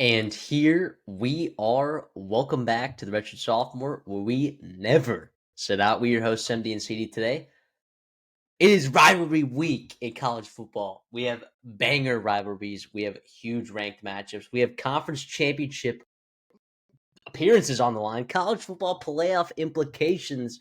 And here we are. Welcome back to the Redshirt Sophomore, where we never sit out. We're your hosts, MD and CD. Today, it is rivalry week in college football. We have banger rivalries. We have huge ranked matchups. We have conference championship appearances on the line, college football playoff implications,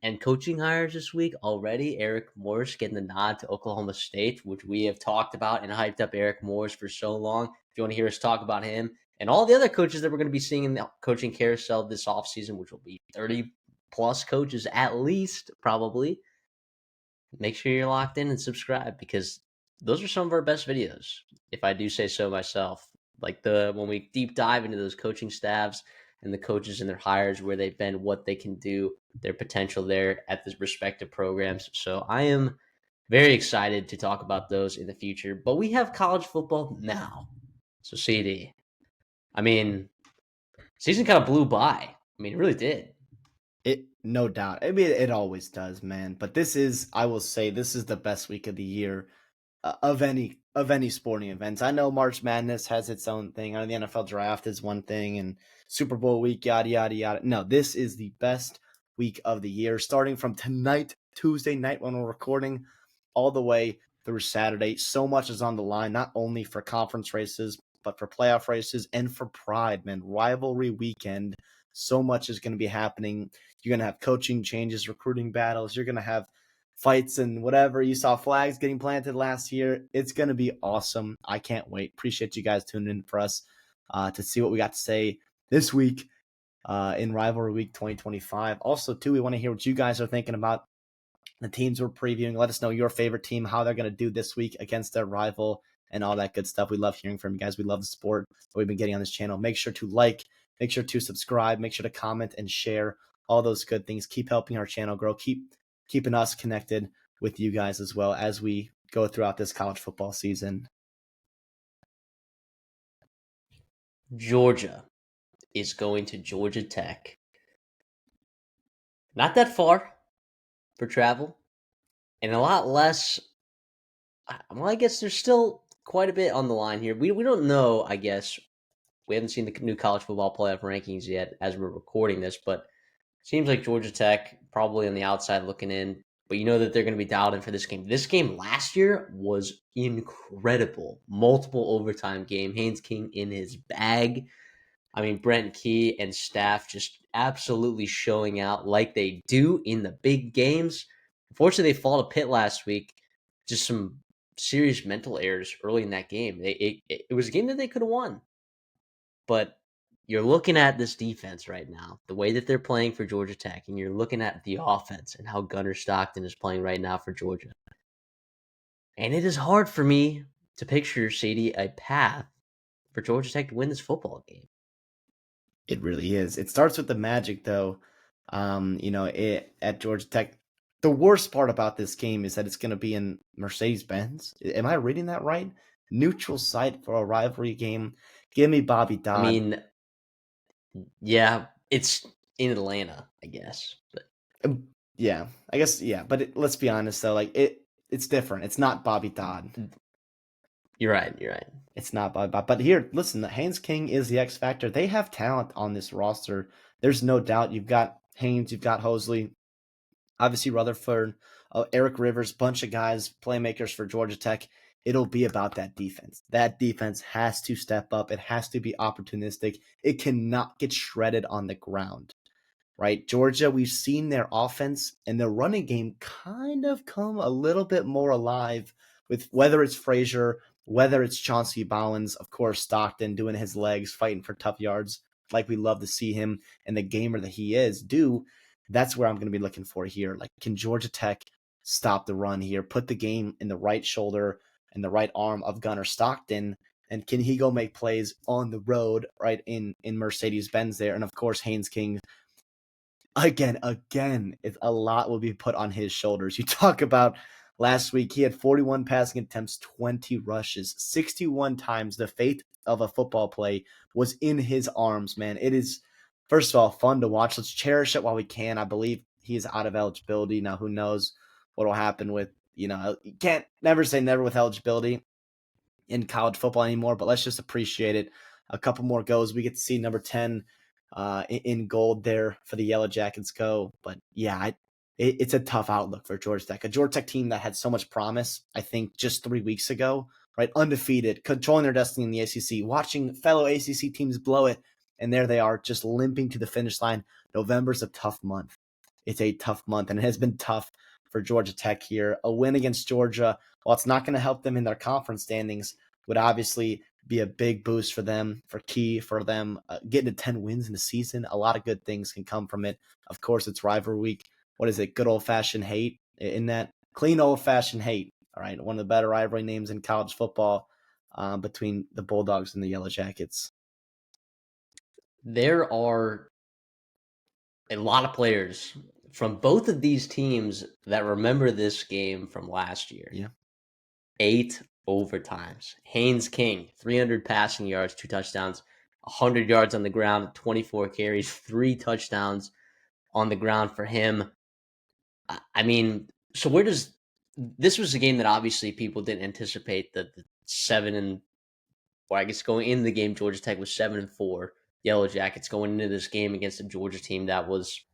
and coaching hires this week already. Eric Morris getting the nod to Oklahoma State, which we have talked about and hyped up Eric Morris for so long. If you want to hear us talk about him and all the other coaches that we're going to be seeing in the coaching carousel this offseason, which will be 30 plus coaches at least, probably, make sure you're locked in and subscribe because those are some of our best videos, if I do say so myself. Like when we deep dive into those coaching staffs and the coaches and their hires, where they've been, what they can do, their potential there at the respective programs. So I am very excited to talk about those in the future. But we have college football now. So CD, I mean, season kind of blew by. I mean, it really did. It no doubt. I mean, it always does, man. But this is, I will say, this is the best week of the year of any sporting events. I know March Madness has its own thing. I know the NFL draft is one thing, and Super Bowl week, yada yada yada. No, this is the best week of the year, starting from tonight, Tuesday night when we're recording, all the way through Saturday. So much is on the line, not only for conference races, but for playoff races and for pride, man. Rivalry weekend. So much is going to be happening. You're going to have coaching changes, recruiting battles. You're going to have fights and whatever. You saw flags getting planted last year. It's going to be awesome. I can't wait. Appreciate you guys tuning in for us to see what we got to say this week in Rivalry Week 2025. Also, too, we want to hear what you guys are thinking about the teams we're previewing. Let us know your favorite team, how they're going to do this week against their rival, and all that good stuff. We love hearing from you guys. We love the sport that we've been getting on this channel. Make sure to like, make sure to subscribe, make sure to comment and share all those good things. Keep helping our channel grow. Keep keeping us connected with you guys as well as we go throughout this college football season. Georgia is going to Georgia Tech. Not that far for travel, and a lot less. Well, I guess there's still quite a bit on the line here. We don't know. I guess we haven't seen the new college football playoff rankings yet as we're recording this, but it seems like Georgia Tech probably on the outside looking in. But you know that they're going to be dialed in for this game. This game last year was incredible. Multiple overtime game. Haynes King in his bag. I mean, Brent Key and staff just absolutely showing out like they do in the big games. Unfortunately, they fall to Pitt last week. Just some serious mental errors early in that game. It was a game that they could have won. But you're looking at this defense right now, the way that they're playing for Georgia Tech, and you're looking at the offense and how Gunnar Stockton is playing right now for Georgia. And it is hard for me to picture, Sadie, a path for Georgia Tech to win this football game. It really is. It starts with the magic, though. At Georgia Tech, the worst part about this game is that it's going to be in Mercedes-Benz. Am I reading that right? Neutral site for a rivalry game. Give me Bobby I Dodd. mean, yeah, it's in Atlanta, I guess. But Yeah, I guess, yeah. But let's be honest, though. It's different. It's not Bobby Dodd. you're right. You're right. It's not Bobby Dodd. But here, listen, the Haynes King is the X factor. They have talent on this roster. There's no doubt. You've got Haynes, you've got Hosley, obviously Rutherford, Eric Rivers, bunch of guys, playmakers for Georgia Tech. It'll be about that defense. That defense has to step up. It has to be opportunistic. It cannot get shredded on the ground, right? Georgia, we've seen their offense and their running game kind of come a little bit more alive with whether it's Frazier, whether it's Chauncey Bowens, of course, Stockton doing his legs, fighting for tough yards like we love to see him and the gamer that he is do. That's where I'm going to be looking for here. Like, can Georgia Tech stop the run here, put the game in the right shoulder and the right arm of Gunnar Stockton, and can he go make plays on the road, right, in Mercedes-Benz there? And, of course, Haynes King, again, a lot will be put on his shoulders. You talk about last week, he had 41 passing attempts, 20 rushes, 61 times. The fate of a football play was in his arms, man. It is, first of all, fun to watch. Let's cherish it while we can. I believe he's out of eligibility. Now, who knows what will happen with, you can't never say never with eligibility. in college football anymore, but let's just appreciate it. A couple more goes. We get to see number 10 in gold there for the Yellow Jackets go. But yeah, it's a tough outlook for Georgia Tech. A Georgia Tech team that had so much promise, I think, just 3 weeks ago, right? Undefeated, controlling their destiny in the ACC, watching fellow ACC teams blow it. And there they are, just limping to the finish line. November's a tough month. It's a tough month, and it has been tough for Georgia Tech here. A win against Georgia, while it's not going to help them in their conference standings, would obviously be a big boost for them, for them getting to 10 wins in the season. A lot of good things can come from it. Of course, it's rivalry week. What is it? Good old-fashioned hate in that? Clean old-fashioned hate. All right, one of the better rivalry names in college football between the Bulldogs and the Yellow Jackets. There are a lot of players from both of these teams that remember this game from last year. Yeah. 8 overtimes. Haynes King, 300 passing yards, 2 touchdowns, 100 yards on the ground, 24 carries, 3 touchdowns on the ground for him. I mean, so where does this was a game that obviously people didn't anticipate that the 7 and or I guess going into the game, Georgia Tech was 7-4. Yellow Jackets going into this game against a Georgia team that was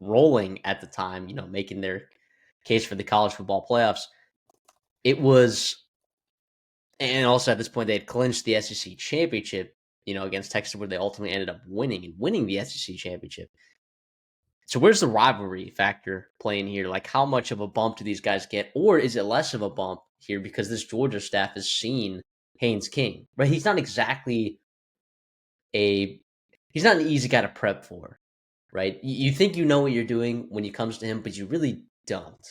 rolling at the time, making their case for the college football playoffs. It was, and also at this point, they had clinched the SEC championship, against Texas, where they ultimately ended up winning the SEC championship. So where's the rivalry factor playing here? Like, how much of a bump do these guys get, or is it less of a bump here because this Georgia staff has seen Haynes King, right? He's not exactly he's not an easy guy to prep for, right? You think you know what you're doing when it comes to him, but you really don't.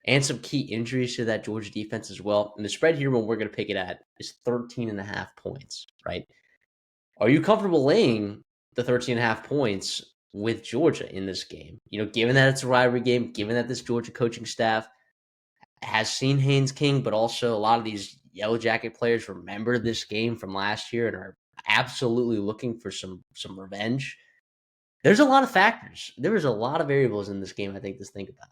And some key injuries to that Georgia defense as well. And the spread here, when we're going to pick it at, is 13.5 points, right? Are you comfortable laying the 13.5 points with Georgia in this game? Given that it's a rivalry game, given that this Georgia coaching staff has seen Haynes King, but also a lot of these Yellow Jacket players remember this game from last year and are absolutely looking for some revenge. There's a lot of factors. There is a lot of variables in this game, I think, to think about.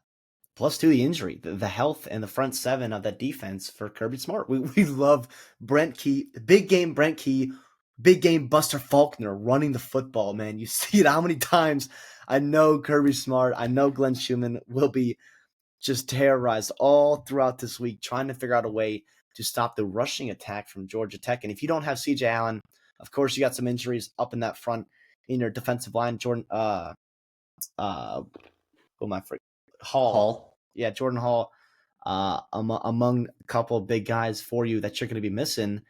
Plus, to the injury, the health, and the front seven of that defense for Kirby Smart. We love Brent Key, big game Brent Key, big game Buster Faulkner running the football, man. You see it how many times. I know Kirby Smart, I know Glenn Schumann will be just terrorized all throughout this week, trying to figure out a way to stop the rushing attack from Georgia Tech. And if you don't have CJ Allen, of course, you got some injuries up in that front in your defensive line. Jordan, who am I freaking? Hall. Hall. Yeah, Jordan Hall, among a couple of big guys for you that you're going to be missing.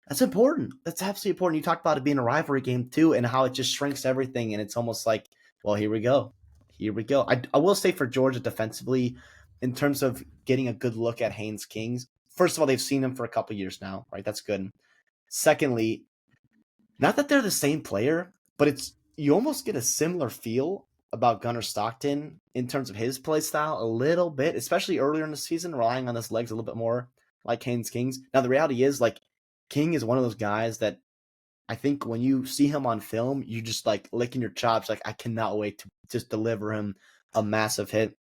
That's important. That's absolutely important. You talked about it being a rivalry game too, and how it just shrinks everything, and it's almost like, well, here we go. Here we go. I will say for Georgia defensively, in terms of getting a good look at Haynes Kings, first of all, they've seen him for a couple years now, right? That's good. Secondly, not that they're the same player, but it's you almost get a similar feel about Gunnar Stockton in terms of his play style a little bit, especially earlier in the season, relying on his legs a little bit more like Haynes King's. Now, the reality is, like, King is one of those guys that I think when you see him on film, you just like licking your chops, like, I cannot wait to just deliver him a massive hit.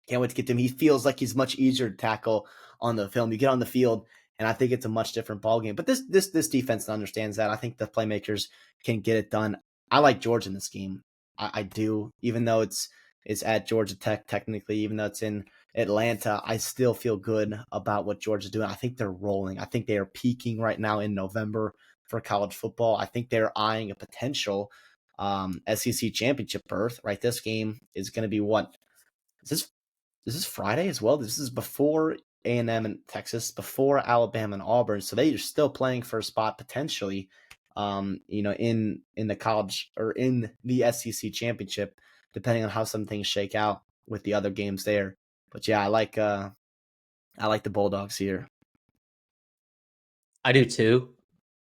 Can't wait to get to him. He feels like he's much easier to tackle on the film. You get on the field, and I think it's a much different ballgame. But this defense understands that. I think the playmakers can get it done. I like Georgia in this game. I do, even though it's at Georgia Tech technically, even though it's in Atlanta. I still feel good about what Georgia's doing. I think they're rolling. I think they are peaking right now in November for college football. I think they're eyeing a potential SEC championship berth. Right, this game is going to be what is this Friday as well? This is before A&M and Texas, before Alabama and Auburn. So they are still playing for a spot potentially, in the college or in the SEC championship, depending on how some things shake out with the other games there. But yeah, I like the Bulldogs here. I do too,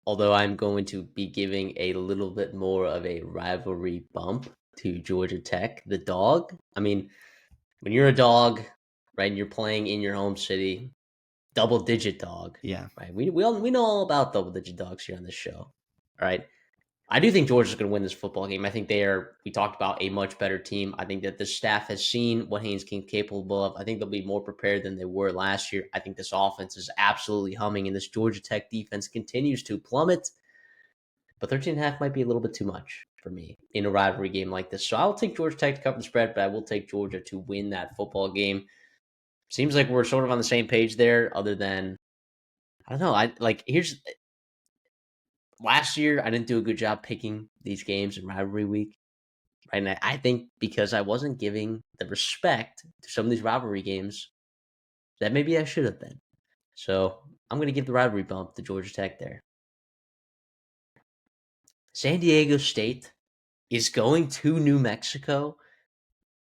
although I'm going to be giving a little bit more of a rivalry bump to Georgia Tech, the dog. I mean, when you're a dog, right, and you're playing in your home city, double-digit dog, Yeah. right? We know all about double-digit dogs here on this show, all right? I do think Georgia's going to win this football game. I think we talked about a much better team. I think that the staff has seen what Haynes King's capable of. I think they'll be more prepared than they were last year. I think this offense is absolutely humming, and this Georgia Tech defense continues to plummet. But 13.5 might be a little bit too much for me in a rivalry game like this. So I'll take Georgia Tech to cover the spread, but I will take Georgia to win that football game. Seems like we're sort of on the same page there, other than, I don't know. Here's last year, I didn't do a good job picking these games in rivalry week. Right? And I think because I wasn't giving the respect to some of these rivalry games that maybe I should have been. So I'm going to give the rivalry bump to Georgia Tech there. San Diego State is going to New Mexico,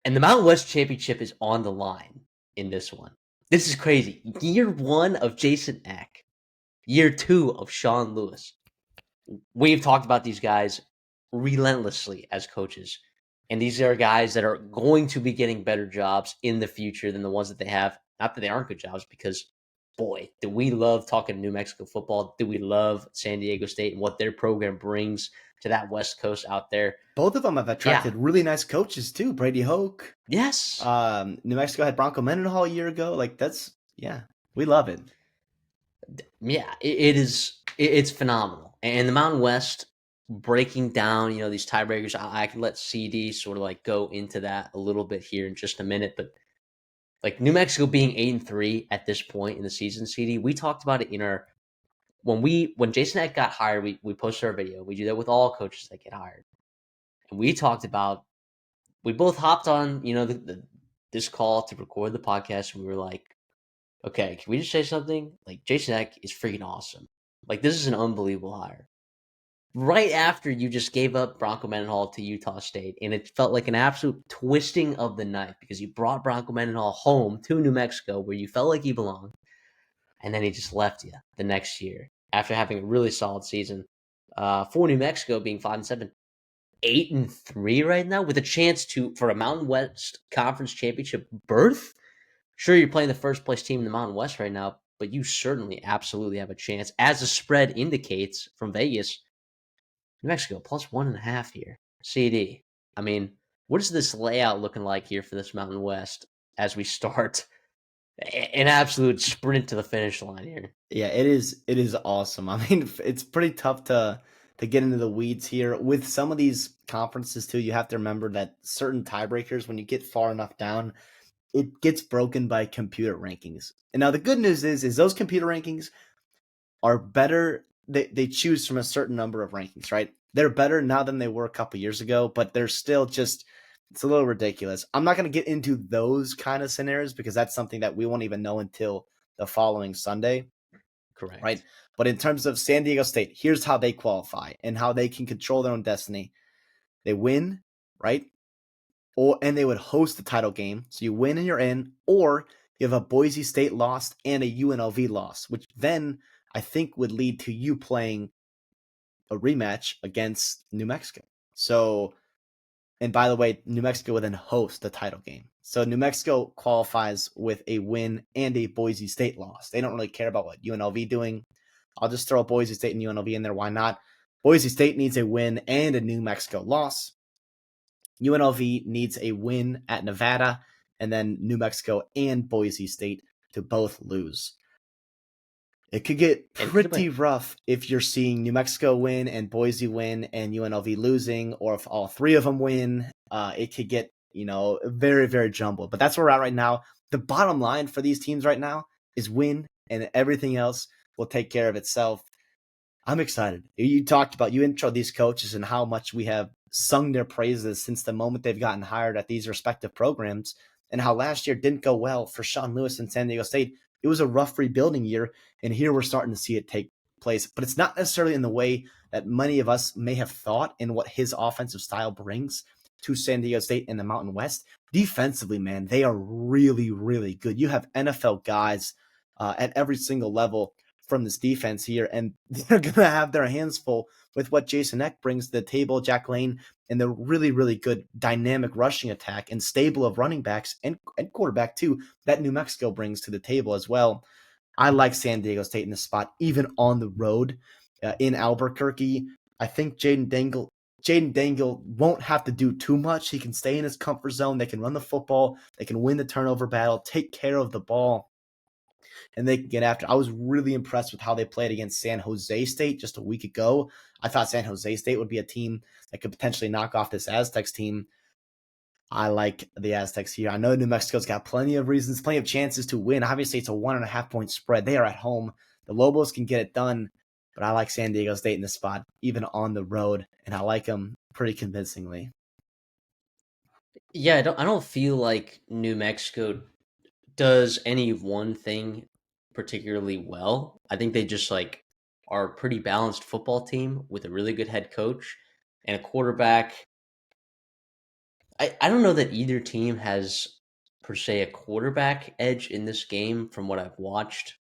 and the Mountain West Championship is on the line in this one. This is crazy. Year 1 of Jason Eck, year 2 of Sean Lewis. We've talked about these guys relentlessly as coaches. And these are guys that are going to be getting better jobs in the future than the ones that they have. Not that they aren't good jobs, because, boy, do we love talking New Mexico football. Do we love San Diego State and what their program brings to that West Coast out there. Both of them have attracted really nice coaches, too. Brady Hoke. Yes. New Mexico had Bronco Mendenhall a year ago. We love it. Yeah, it's phenomenal. And the Mountain West, breaking down, these tiebreakers, I can let CD sort of like go into that a little bit here in just a minute. But like New Mexico being 8-3 at this point in the season, CD, we talked about it in our when Jason Eck got hired, we posted our video. We do that with all coaches that get hired. And we talked about, we both hopped on, this call to record the podcast, and we were like, okay, can we just say something? Like, Jason Eck is freaking awesome. Like, this is an unbelievable hire. Right after you just gave up Bronco Mendenhall to Utah State, and it felt like an absolute twisting of the knife because you brought Bronco Mendenhall home to New Mexico where you felt like he belonged, and then he just left you the next year after having a really solid season. For New Mexico being 5-7, 8-3 right now with a chance for a Mountain West Conference Championship berth. Sure, you're playing the first place team in the Mountain West right now, but you certainly absolutely have a chance, as the spread indicates from Vegas. New Mexico plus 1.5 here. CD. I mean, what is this layout looking like here for this Mountain West as we start an absolute sprint to the finish line here? Yeah, it is. It is awesome. I mean, it's pretty tough to get into the weeds here with some of these conferences too. You have to remember that certain tiebreakers, when you get far enough down, it gets broken by computer rankings. And now the good news is those computer rankings are better. They choose from a certain number of rankings, right? They're better now than they were a couple years ago, but they're still just, it's a little ridiculous. I'm not going to get into those kind of scenarios because that's something that we won't even know until the following Sunday. Correct. Right. But in terms of San Diego State, here's how they qualify and how they can control their own destiny. They win, right? And they would host the title game. So you win and you're in, or you have a Boise State loss and a UNLV loss, which then I think would lead to you playing a rematch against New Mexico. So, and by the way, New Mexico would then host the title game. So New Mexico qualifies with a win and a Boise State loss. They don't really care about what UNLV doing. I'll just throw Boise State and UNLV in there. Why not? Boise State needs a win and a New Mexico loss. UNLV needs a win at Nevada, and then New Mexico and Boise State to both lose. It could get pretty rough if you're seeing New Mexico win and Boise win and UNLV losing, or if all three of them win. It could get, very, very jumbled. But that's where we're at right now. The bottom line for these teams right now is win, and everything else will take care of itself. I'm excited. You intro these coaches and how much we have sung their praises since the moment they've gotten hired at these respective programs, and how last year didn't go well for Sean Lewis and San Diego State. It was a rough rebuilding year, and here we're starting to see it take place. But it's not necessarily in the way that many of us may have thought in what his offensive style brings to San Diego State and the Mountain West. Defensively, man, they are really, really good. You have NFL guys at every single level from this defense here, and they're going to have their hands full with what Jason Eck brings to the table, Jack Lane, and the really, really good dynamic rushing attack and stable of running backs and quarterback too that New Mexico brings to the table as well. I like San Diego State in this spot, even on the road in Albuquerque. I think Jaden Dangle won't have to do too much. He can stay in his comfort zone. They can run the football. They can win the turnover battle, take care of the ball, and they can get after. I was really impressed with how they played against San Jose State just a week ago. I thought San Jose State would be a team that could potentially knock off this Aztecs team. I like the Aztecs here. I know New Mexico's got plenty of reasons, plenty of chances to win. Obviously, it's a 1.5 point spread. They are at home. The Lobos can get it done, but I like San Diego State in this spot, even on the road, and I like them pretty convincingly. Yeah, I don't feel like New Mexico does any one thing particularly well. I think they just like are a pretty balanced football team with a really good head coach and a quarterback. I don't know that either team has per se a quarterback edge in this game from what I've watched.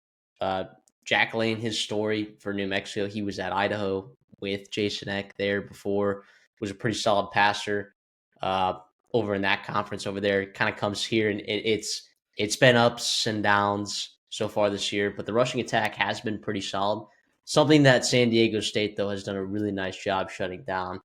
Uh, Jack Lane, his story for New Mexico, he was at Idaho with Jason Eck there before, was a pretty solid passer uh, over in that conference over there. Kind of comes here and it's been ups and downs so far this year, but the rushing attack has been pretty solid. Something that San Diego State though has done a really nice job shutting down.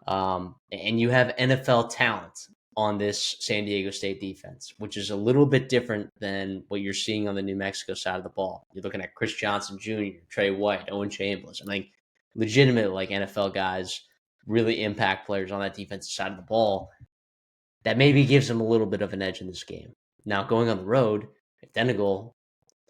And you have NFL talent on this San Diego State defense, which is a little bit different than what you're seeing on the New Mexico side of the ball. You're looking at Chris Johnson Jr., Trey White, Owen Chambliss. I mean, legitimate like NFL guys, really impact players on that defensive side of the ball. That maybe gives them a little bit of an edge in this game. Now, going on the road, if Denegal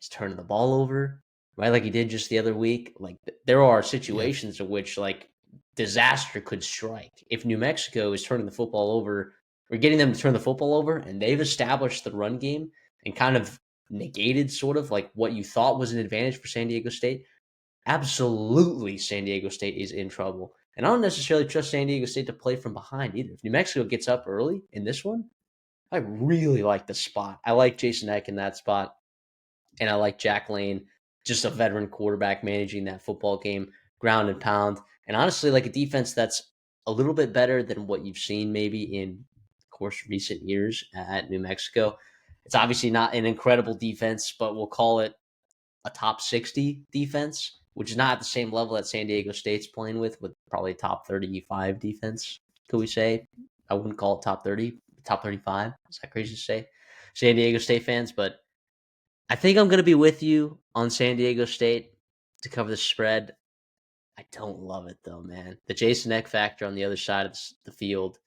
is turning the ball over, right, like he did just the other week, like there are Yeah. situations in which like disaster could strike. If New Mexico is turning the football over or getting them to turn the football over and they've established the run game and kind of negated sort of like what you thought was an advantage for San Diego State, absolutely San Diego State is in trouble. And I don't necessarily trust San Diego State to play from behind either. If New Mexico gets up early in this one, I really like the spot. I like Jason Eck in that spot, and I like Jack Lane, just a veteran quarterback managing that football game, ground and pound, and honestly, like a defense that's a little bit better than what you've seen maybe in, of course, recent years at New Mexico. It's obviously not an incredible defense, but we'll call it a top 60 defense, which is not at the same level that San Diego State's playing with probably top 35 defense. Could we say? I wouldn't call it top 30, top 35. Is that crazy to say? San Diego State fans, but I think I'm going to be with you on San Diego State to cover the spread. I don't love it though, man. The Jason Eck factor on the other side of the field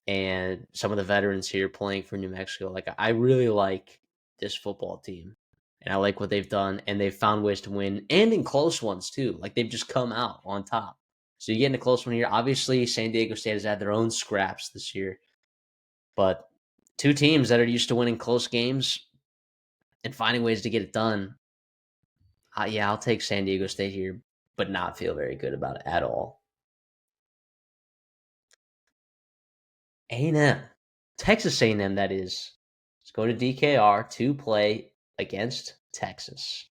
and some of the veterans here playing for New Mexico. Like, I really like this football team and I like what they've done and they've found ways to win and in close ones too. Like, they've just come out on top. So you get in a close one here. Obviously, San Diego State has had their own scraps this year, but two teams that are used to winning close games and finding ways to get it done. Yeah, I'll take San Diego State here, but not feel very good about it at all. A&M, Texas A&M, that is going to DKR to play against Texas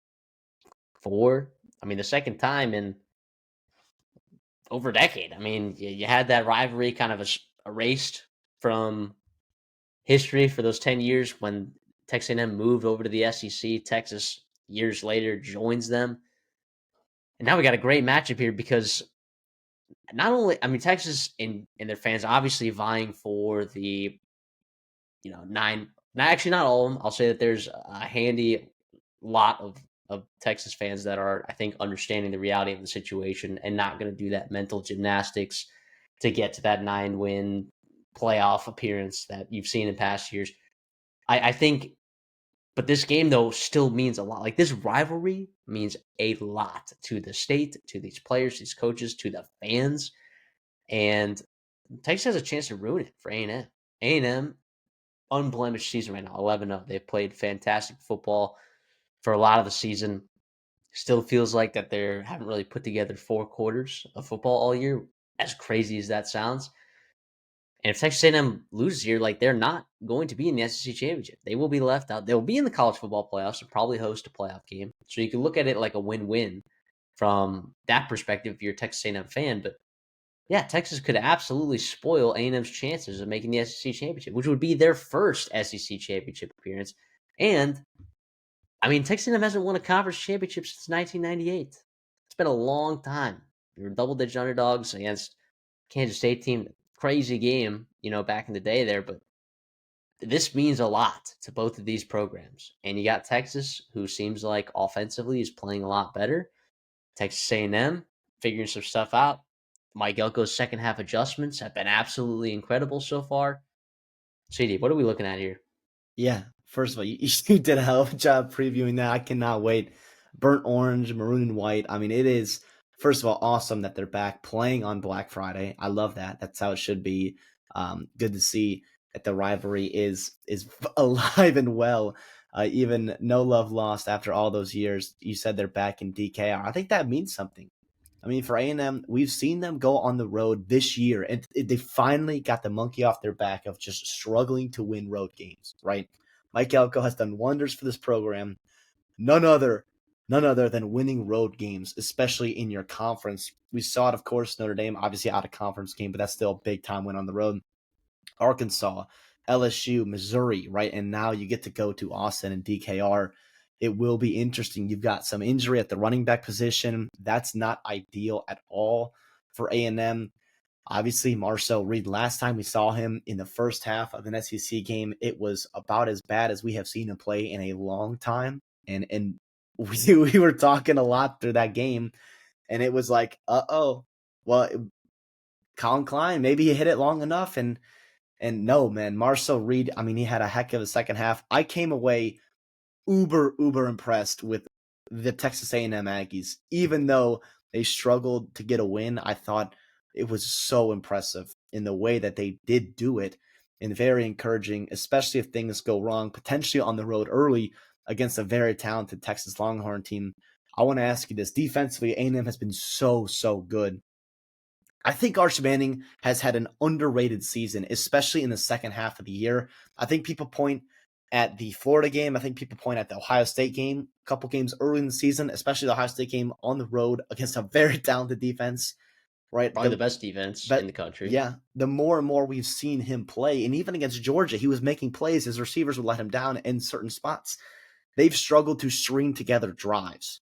for, I mean, the second time in over a decade. I mean, you had that rivalry kind of erased from history for those 10 years when Texas A&M moved over to the SEC. Texas years later joins them, and now we got a great matchup here because not only, I mean, Texas and their fans obviously vying for the, nine, not actually not all of them. I'll say that there's a handy lot of Texas fans that are, I think, understanding the reality of the situation and not going to do that mental gymnastics to get to that 9-win playoff appearance that you've seen in past years. I think, but this game though still means a lot. Like, this rivalry means a lot to the state, to these players, these coaches, to the fans. And Texas has a chance to ruin it for A&M. A&M, unblemished season right now, 11-0. They've played fantastic football for a lot of the season. Still feels like that they haven't really put together 4 quarters of football all year, as crazy as that sounds. And if Texas A&M loses here, like, they're not going to be in the SEC championship. They will be left out. They'll be in the college football playoffs and probably host a playoff game. So you can look at it like a win-win from that perspective if you're a Texas A&M fan. But yeah, Texas could absolutely spoil A&M's chances of making the SEC championship, which would be their first SEC championship appearance. And I mean, Texas A&M hasn't won a conference championship since 1998. It's been a long time We were double-digit underdogs against Kansas State team. Crazy game, back in the day there, but this means a lot to both of these programs. And you got Texas, who seems like offensively is playing a lot better. Texas A&M figuring some stuff out. Mike Elko's second half adjustments have been absolutely incredible so far. CD, what are we looking at here? Yeah, first of all, you did a hell of a job previewing that. I cannot wait. Burnt orange, maroon and white. I mean, it is first of all awesome that they're back playing on Black Friday. I love that. That's how it should be. Good to see that the rivalry is alive and well. Even no love lost after all those years. You said they're back in DKR. I think that means something. I mean, for A&M, we've seen them go on the road this year, and they finally got the monkey off their back of just struggling to win road games, right? Mike Elko has done wonders for this program. None other, none other than winning road games, especially in your conference. We saw it, of course, Notre Dame, obviously out of conference game, but that's still a big time win on the road. Arkansas, LSU, Missouri, right? And now you get to go to Austin and DKR. It will be interesting. You've got some injury at the running back position. That's not ideal at all for A&M. Obviously, Marcel Reed, last time we saw him in the first half of an SEC game, it was about as bad as we have seen him play in a long time. And we were talking a lot through that game, and it was like, well, Colin Klein, maybe he hit it long enough, and no, man, Marcel Reed, I mean, he had a heck of a second half. I came away uber impressed with the Texas A&M Aggies. Even though they struggled to get a win, I thought it was so impressive in the way that they did do it and very encouraging, especially if things go wrong, potentially on the road early against a very talented Texas Longhorn team. I want to ask you this. Defensively, A&M has been so good. I think Arch Manning has had an underrated season, especially in the second half of the year. I think people point at the Florida game. I think people point at the Ohio State game, a couple games early in the season, especially the Ohio State game on the road against a very talented defense, right? Probably the best defense in the But country. yeah, the more and more we've seen him play, and even against Georgia, he was making plays. His receivers would let him down in certain spots. They've struggled to string together drives,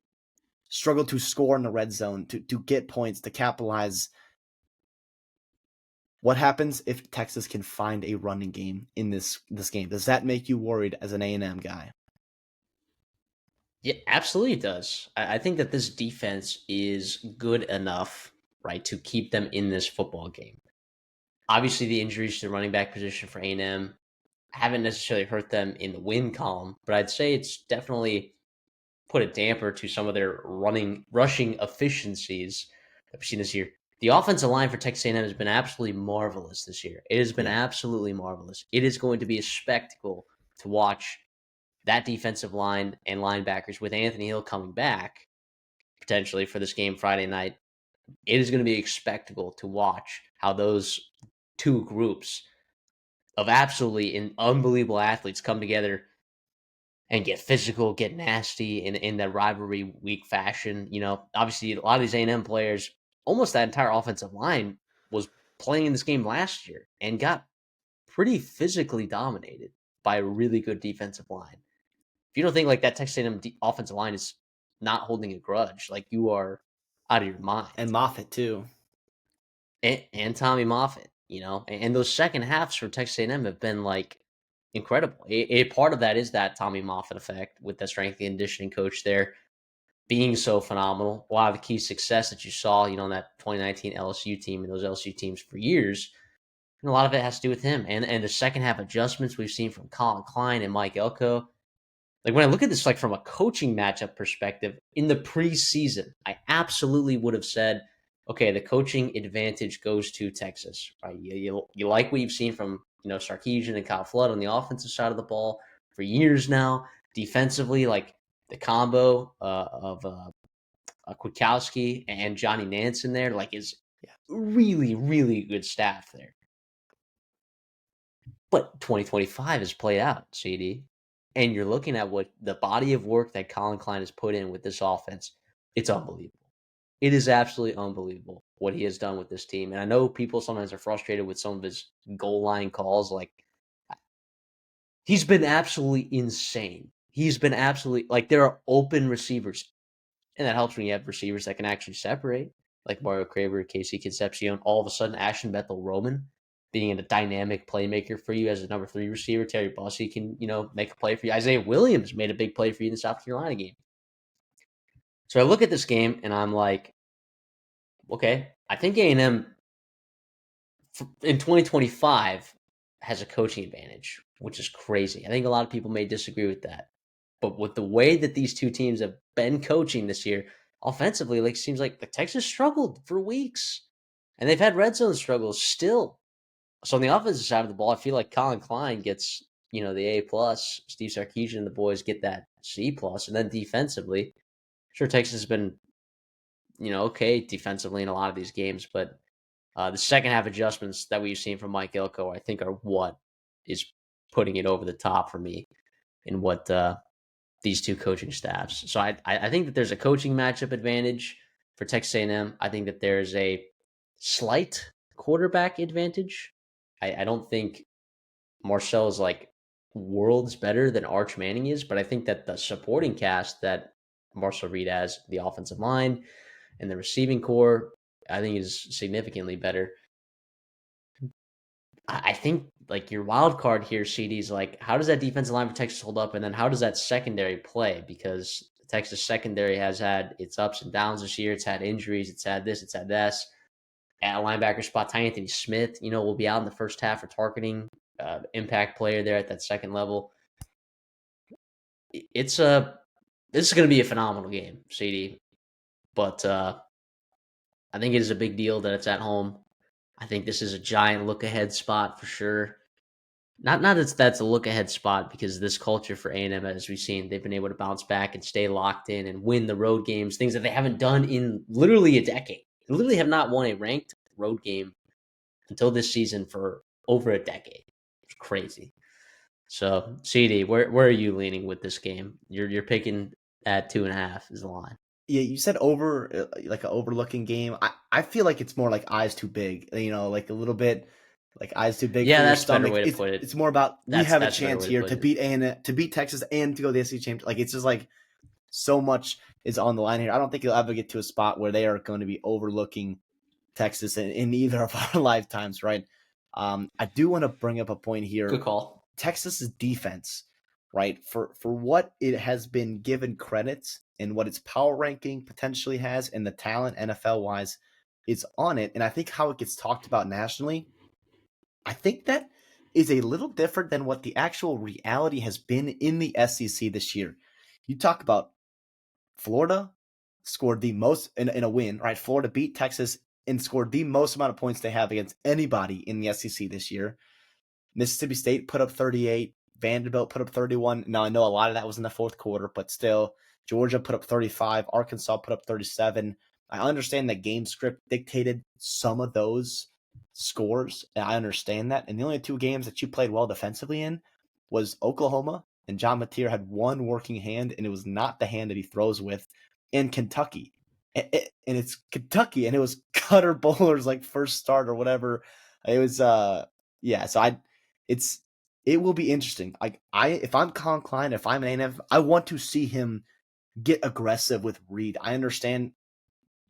struggled to score in the red zone, to get points, to capitalize. What happens if Texas can find a running game in this game? Does that make you worried as an A&M guy? Yeah, absolutely it does. I think that this defense is good enough, right, to keep them in this football game. Obviously, the injuries to the running back position for A&M haven't necessarily hurt them in the win column, but I'd say it's definitely put a damper to some of their rushing efficiencies that we've seen this year. The offensive line for Texas A&M has been absolutely marvelous this year. It has been Yeah. absolutely marvelous. It is going to be a spectacle to watch that defensive line and linebackers with Anthony Hill coming back potentially for this game Friday night. It is going to be a spectacle to watch how those two groups of absolutely unbelievable athletes come together and get physical, get nasty in that rivalry week fashion. Obviously a lot of these A&M players, almost that entire offensive line was playing in this game last year and got pretty physically dominated by a really good defensive line. If you don't think like that Texas A&M offensive line is not holding a grudge, like you are out of your mind. And Moffitt too. And Tommy Moffitt, and those second halves for Texas A&M have been like incredible. A part of that is that Tommy Moffitt effect with the strength and conditioning coach there being so phenomenal. A lot of the key success that you saw, in that 2019 LSU team and those LSU teams for years, and a lot of it has to do with him and the second half adjustments we've seen from Colin Klein and Mike Elko. Like when I look at this, like from a coaching matchup perspective, in the preseason, I absolutely would have said, okay, the coaching advantage goes to Texas. Right? You like what you've seen from Sarkisian and Kyle Flood on the offensive side of the ball for years now. Defensively, like the combo of Kwiatkowski and Johnny Nance in there, like is Yeah. really good staff there. But 2025 has played out, CD, and you're looking at what the body of work that Colin Klein has put in with this offense. It's unbelievable. It is absolutely unbelievable what he has done with this team. And I know people sometimes are frustrated with some of his goal line calls. Like, he's been absolutely insane. He's been absolutely, like, there are open receivers, and that helps when you have receivers that can actually separate. like Mario Craver, Casey Concepcion, all of a sudden Ashton Bethel Roman being a dynamic playmaker for you as a number 3 receiver. Terry Bussey can, make a play for you. Isaiah Williams made a big play for you in the South Carolina game. So I look at this game and I'm like, okay, I think A&M in 2025 has a coaching advantage, which is crazy. I think a lot of people may disagree with that. But with the way that these two teams have been coaching this year, offensively, like seems like the Texas struggled for weeks. And they've had red zone struggles still. So on the offensive side of the ball, I feel like Colin Klein gets, the A plus. Steve Sarkisian and the boys get that C plus. And then defensively, sure Texas has been, okay defensively in a lot of these games, but the second half adjustments that we've seen from Mike Elko, I think, are what is putting it over the top for me in what these two coaching staffs. So I think that there's a coaching matchup advantage for Texas A&M. I think that there's a slight quarterback advantage. I don't think Marcel is like worlds better than Arch Manning is, but I think that the supporting cast that Marcel Reed has, the offensive line and the receiving core, I think is significantly better. I think like your wild card here, CD, is like how does that defensive line for Texas hold up, and then how does that secondary play? Because the Texas secondary has had its ups and downs this year. It's had injuries. It's had this. It's had this. At linebacker spot, Ty Anthony Smith, will be out in the first half for targeting, impact player there at that second level. This is going to be a phenomenal game, CD. But I think it is a big deal that it's at home. I think this is a giant look ahead spot for sure. Not that's a look ahead spot because this culture for A&M, as we've seen, they've been able to bounce back and stay locked in and win the road games, things that they haven't done in literally a decade. They literally have not won a ranked road game until this season for over a decade. It's crazy. So, CD, where are you leaning with this game? You're picking at 2.5 is the line. Yeah, you said over like an overlooking game. I feel like it's more like eyes too big. Like a little bit like eyes too big Yeah, for your that's a better stomach. way to It's put it. it's more about we have a That's a better chance way to here put to it. beat to beat Texas and to go to the SEC championship. Like it's just like so much is on the line here. I don't think you'll ever get to a spot where they are going to be overlooking Texas in either of our lifetimes, right? I do want to bring up a point here. Good call. Texas's defense, right, for what it has been given credits and what its power ranking potentially has and the talent NFL wise is on it. And I think how it gets talked about nationally, I think that is a little different than what the actual reality has been in the SEC this year. You talk about Florida scored the most in a win, right? Florida beat Texas and scored the most amount of points they have against anybody in the SEC this year. Mississippi State put up 38. Vanderbilt put up 31. Now, I know a lot of that was in the fourth quarter, but still, Georgia put up 35. Arkansas put up 37. I understand that game script dictated some of those scores. And I understand that. And the only two games that you played well defensively in was Oklahoma, and John Mateer had one working hand, and it was not the hand that he throws with, in Kentucky. And it's Kentucky, and it was Cutter Bowler's like first start or whatever. It was yeah, so it will be interesting. Like if I'm Colin Klein, if I'm an ANF, I want to see him get aggressive with Reed. I understand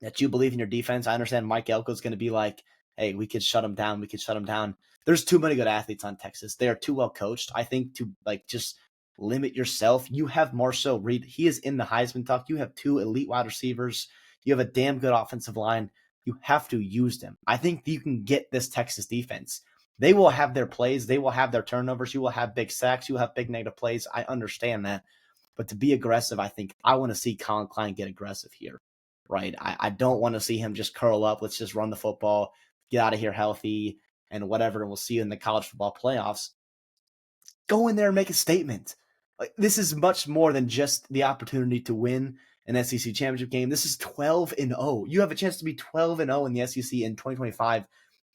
that you believe in your defense. I understand Mike Elko is going to be like, hey, we could shut him down. We could shut him down. There's too many good athletes on Texas. They are too well coached. I think to like just limit yourself. You have Marcel Reed. He is in the Heisman talk. You have two elite wide receivers. You have a damn good offensive line. You have to use them. I think you can get this Texas defense. They will have their plays. They will have their turnovers. You will have big sacks. You will have big negative plays. I understand that. But to be aggressive, I think I want to see Colin Klein get aggressive here, right? I don't want to see him just curl up. Let's just run the football, get out of here healthy, and whatever. And we'll see you in the college football playoffs. Go in there and make a statement. Like, this is much more than just the opportunity to win an SEC championship game. This is 12-0. You have a chance to be 12-0 in the SEC in 2025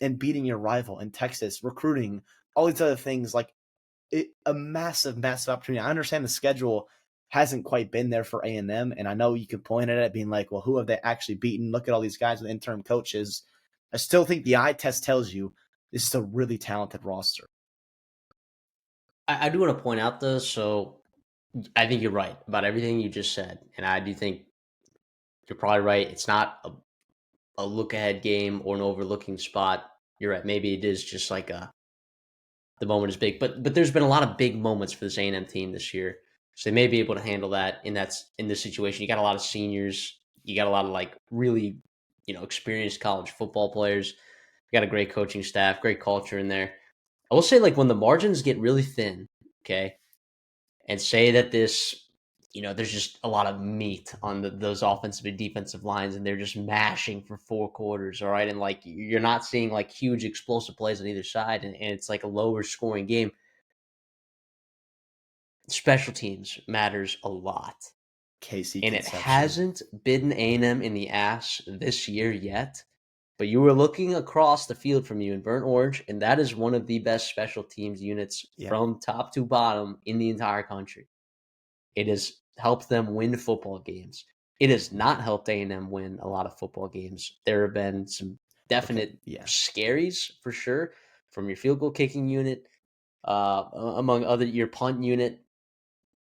and beating your rival in Texas, recruiting, all these other things. Like a massive, massive opportunity. I understand the schedule hasn't quite been there for A&M, and I know you can point at it being like, well, who have they actually beaten? Look at all these guys with interim coaches. I still think the eye test tells you this is a really talented roster. I do want to point out though, so I think you're right about everything you just said, and I do think you're probably right. It's not a look ahead game or an overlooking spot. You're right. Maybe it is just like the moment is big, but there's been a lot of big moments for this A&M team this year, so they may be able to handle that in this situation. You got a lot of seniors, you got a lot of like really experienced college football players. You got a great coaching staff, great culture in there. I will say like when the margins get really thin, okay, and say that there's just a lot of meat on those offensive and defensive lines, and they're just mashing for 4 quarters, all right, and like you're not seeing like huge explosive plays on either side, and it's like a lower scoring game. Special teams matters a lot, KC and it Conception. hasn't bitten A&M in the ass this year yet. But you were looking across the field from you in burnt orange, and that is one of the best special teams units Yeah, from top to bottom in the entire country. It has helped them win football games. It has not helped A&M win a lot of football games. There have been some okay, definite yeah. scaries for sure from your field goal kicking unit, among other your punt unit.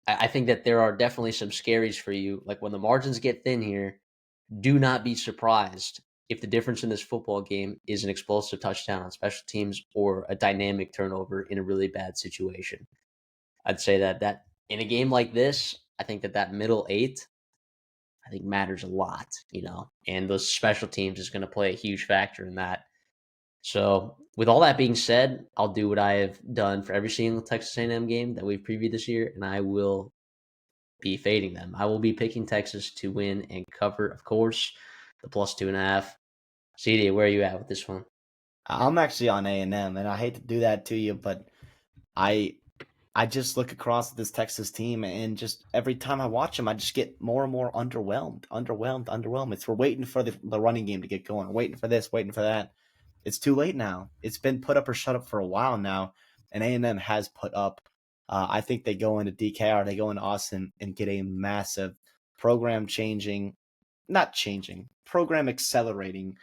I think that there are definitely some scaries for you. Like when the margins get thin here, do not be surprised if the difference in this football game is an explosive touchdown on special teams or a dynamic turnover in a really bad situation. I'd say that in a game like this, I think that middle eight, I think matters a lot, and those special teams is going to play a huge factor in that. So, with all that being said, I'll do what I have done for every single Texas A&M game that we've previewed this year, and I will be fading them. I will be picking Texas to win and cover, of course, the +2.5. CD, where are you at with this one? I'm actually on A&M, and I hate to do that to you, but I I just look across at this Texas team, and just every time I watch them, I just get more and more underwhelmed. It's we're waiting for the running game to get going, waiting for this, waiting for that. It's too late now. It's been put up or shut up for a while now, and A&M has put up. I think they go into DKR, they go into Austin and get a massive program changing, not changing, program accelerating,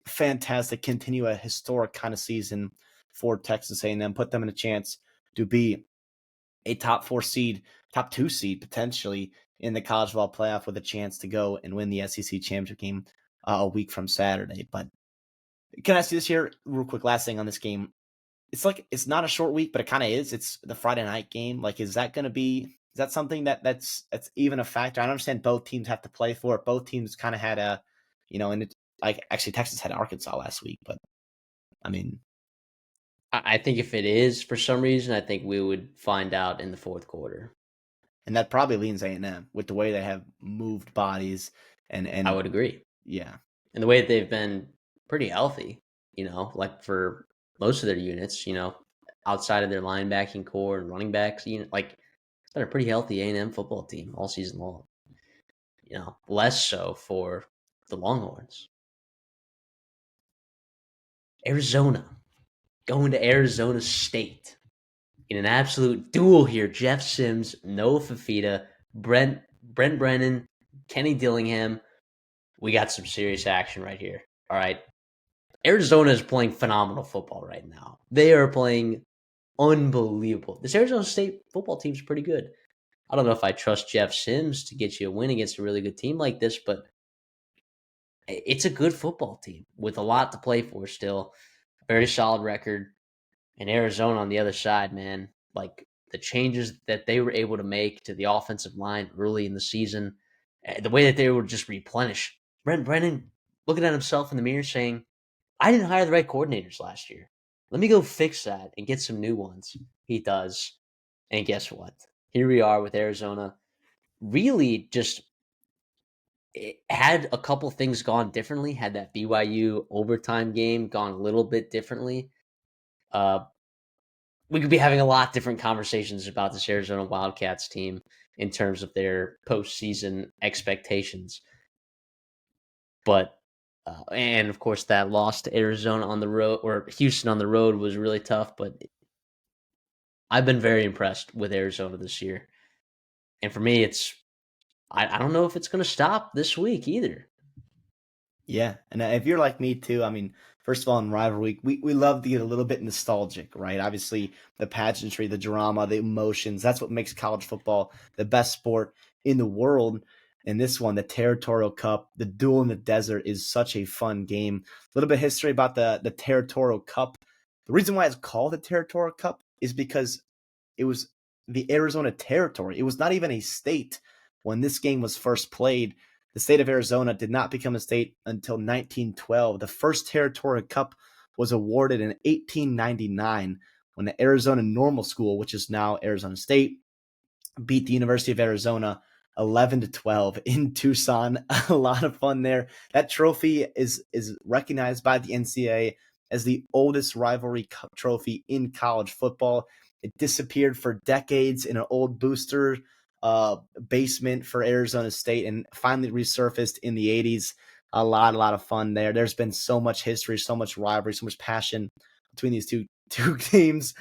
fantastic, continue a historic kind of season for Texas A&M, put them in a chance to be a top 4 seed, top 2 seed potentially in the college football playoff with a chance to go and win the SEC championship game a week from Saturday. But can I see this here real quick? Last thing on this game, it's like it's not a short week, but it kind of is. It's the Friday night game. Like, is that going to be? Is that something that's even a factor? I understand both teams have to play for it. Both teams kind of had and it like actually Texas had Arkansas last week, but I mean, I think if it is for some reason, I think we would find out in the fourth quarter. and that probably leans A&M with the way they have moved bodies I and would agree. yeah. And the way that they've been pretty healthy, like for most of their units, outside of their linebacking core and running backs, like it's been a pretty healthy A&M football team all season long. Less so for the Longhorns. Arizona going to Arizona State in an absolute duel here. Jeff Sims, Noah Fafita, Brent Brennan, Kenny Dillingham. We got some serious action right here. All right. Arizona is playing phenomenal football right now. They are playing unbelievable. This Arizona State football team is pretty good. I don't know if I trust Jeff Sims to get you a win against a really good team like this, but it's a good football team with a lot to play for still. Very solid record. And Arizona on the other side, man, like the changes that they were able to make to the offensive line early in the season, the way that they were just replenish. Brent Brennan looking at himself in the mirror saying, I didn't hire the right coordinators last year. Let me go fix that and get some new ones. He does. And guess what? Here we are with Arizona. Really just had a couple things gone differently, had that BYU overtime game gone a little bit differently. Uh, we could be having a lot different conversations about this Arizona Wildcats team in terms of their postseason expectations. But and of course that loss to Arizona on the road or Houston on the road was really tough. But I've been very impressed with Arizona this year, and for me, I don't know if it's going to stop this week either. Yeah, and if you're like me too, I mean, first of all, in rivalry week, we love to get a little bit nostalgic, right? Obviously, the pageantry, the drama, the emotions, that's what makes college football the best sport in the world. And this one, the Territorial Cup, the Duel in the Desert, is such a fun game. A little bit of history about the Territorial Cup. The reason why it's called the Territorial Cup is because it was the Arizona Territory. It was not even a state when this game was first played. The state of Arizona did not become a state until 1912. The first Territorial Cup was awarded in 1899 when the Arizona Normal School, which is now Arizona State, beat the University of Arizona 11-12 in Tucson. A lot of fun there. That trophy is recognized by the NCAA as the oldest rivalry trophy in college football. It disappeared for decades in an old booster basement for Arizona State and finally resurfaced in the 80s. A lot of fun there. There's been so much history, so much rivalry, so much passion between these two teams.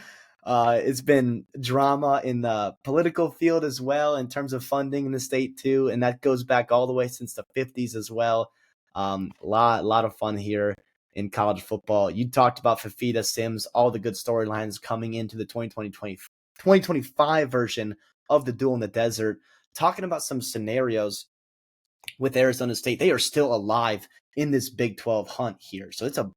It's been drama in the political field as well in terms of funding in the state too, and that goes back all the way since the 50s as well. Lot of fun here in college football. You talked about Fafita, Sims, all the good storylines coming into the 2025 version of the Duel in the Desert. Talking about some scenarios with Arizona State, they are still alive in this Big 12 hunt here. So it's a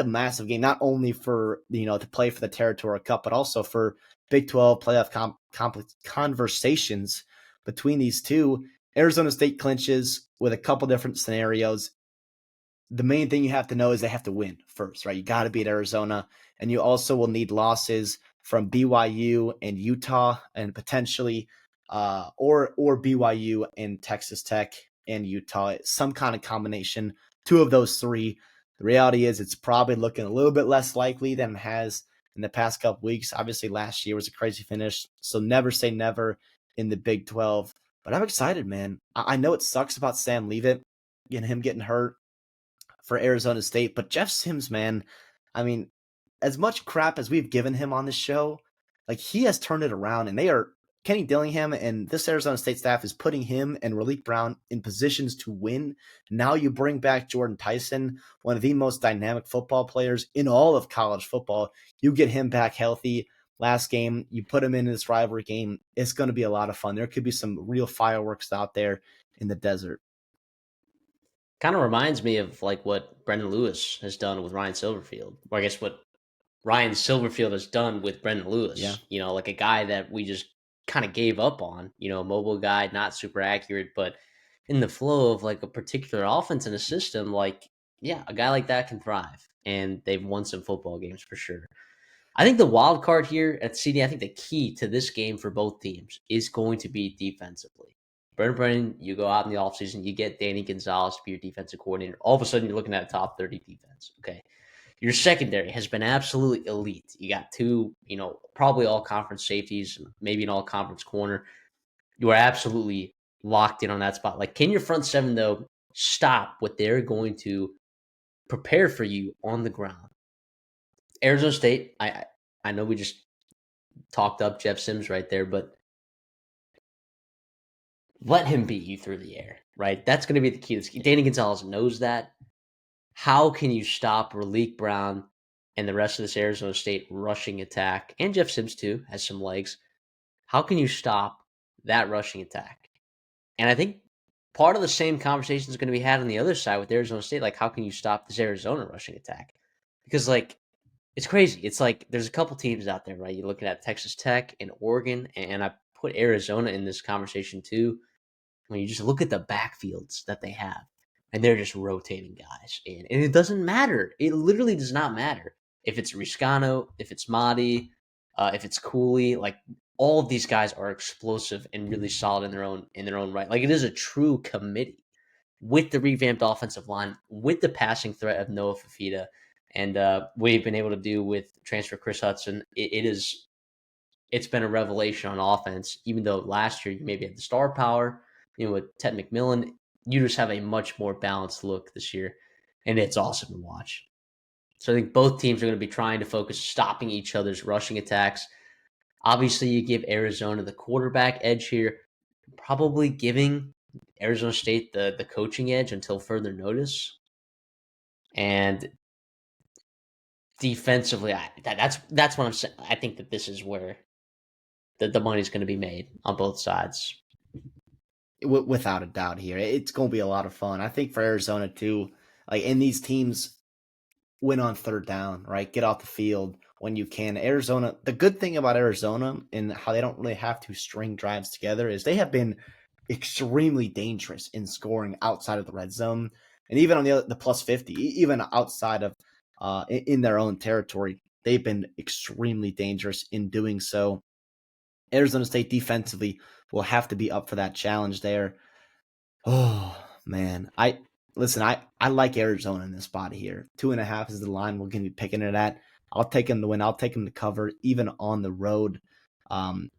massive game, not only for to play for the Territorial Cup, but also for Big 12 playoff conversations between these two. Arizona State clinches with a couple different scenarios. The main thing you have to know is they have to win first, right? You got to beat Arizona, and you also will need losses from BYU and Utah, and potentially or BYU and Texas Tech and Utah, some kind of combination, two of those three. The reality is it's probably looking a little bit less likely than it has in the past couple weeks. Obviously, last year was a crazy finish, so never say never in the Big 12. But I'm excited, man. I know it sucks about Sam Leavitt, him getting hurt for Arizona State, but Jeff Sims, man, I mean, as much crap as we've given him on this show, like he has turned it around, and they are Kenny Dillingham and this Arizona State staff is putting him and Raleek Brown in positions to win. Now you bring back Jordan Tyson, one of the most dynamic football players in all of college football. You get him back healthy. Last game, you put him in this rivalry game. It's going to be a lot of fun. There could be some real fireworks out there in the desert. Kind of reminds me of like what Brendan Lewis has done with Ryan Silverfield, or I guess what Ryan Silverfield has done with Brendan Yeah. Lewis. Like a guy that we just kind of gave up on. A mobile guy, not super accurate, but in the flow of like a particular offense in a system, like yeah, a guy like that can thrive, and they've won some football games for sure. I think the wild card here at CD, I think the key to this game for both teams is going to be defensively. Brennan, you go out in the offseason, you get Danny Gonzalez to be your defensive coordinator. All of a sudden, you're looking at a top 30 defense. Okay. Your secondary has been absolutely elite. You got two, probably all conference safeties, maybe an all conference corner. You are absolutely locked in on that spot. Like, can your front seven, though, stop what they're going to prepare for you on the ground? Arizona State, I know we just talked up Jeff Sims right there, but let him beat you through the air, right? That's going to be the key. Danny Gonzalez knows that. How can you stop Raleek Brown and the rest of this Arizona State rushing attack? And Jeff Sims, too, has some legs. How can you stop that rushing attack? And I think part of the same conversation is going to be had on the other side with Arizona State. Like, how can you stop this Arizona rushing attack? Because, like, it's crazy. It's like there's a couple teams out there, right? You're looking at Texas Tech and Oregon, and I put Arizona in this conversation too. When you just look at the backfields that they have, and they're just rotating guys in, and it doesn't matter. It literally does not matter if it's Riscano, if it's Mahdi, if it's Cooley. Like all of these guys are explosive and really solid in their own right. Like it is a true committee with the revamped offensive line, with the passing threat of Noah Fafita, and what we've been able to do with transfer Chris Hudson. It's been a revelation on offense. Even though last year you maybe had the star power, with Ted McMillan, you just have a much more balanced look this year, and it's awesome to watch. So I think both teams are going to be trying to focus stopping each other's rushing attacks. Obviously, you give Arizona the quarterback edge here, probably giving Arizona State the coaching edge until further notice. And defensively, that's what I'm saying. I think that this is where the money's going to be made on both sides. Without a doubt here. It's going to be a lot of fun. I think for Arizona too, like, and these teams win on third down, right? Get off the field when you can. Arizona, the good thing about Arizona and how they don't really have to string drives together is they have been extremely dangerous in scoring outside of the red zone and even on the plus 50, even outside of in their own territory. They've been extremely dangerous in doing so. Arizona State defensively will have to be up for that challenge there. Oh man, I like Arizona in this spot here. 2.5 is the line we're going to be picking it at. I'll take them to win. I'll take them to cover, even on the road. Um,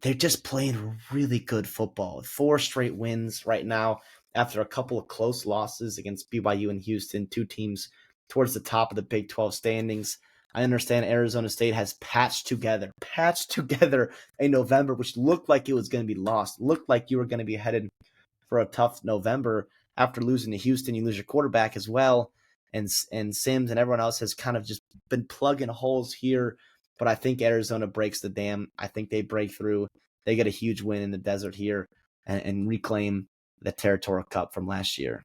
they're just playing really good football. 4 straight wins right now after a couple of close losses against BYU and Houston, two teams towards the top of the Big 12 standings. I understand Arizona State has patched together a November, which looked like it was going to be lost, looked like you were going to be headed for a tough November. After losing to Houston, you lose your quarterback as well, and Sims and everyone else has kind of just been plugging holes here. But I think Arizona breaks the dam. I think they break through. They get a huge win in the desert here and reclaim the Territorial Cup from last year.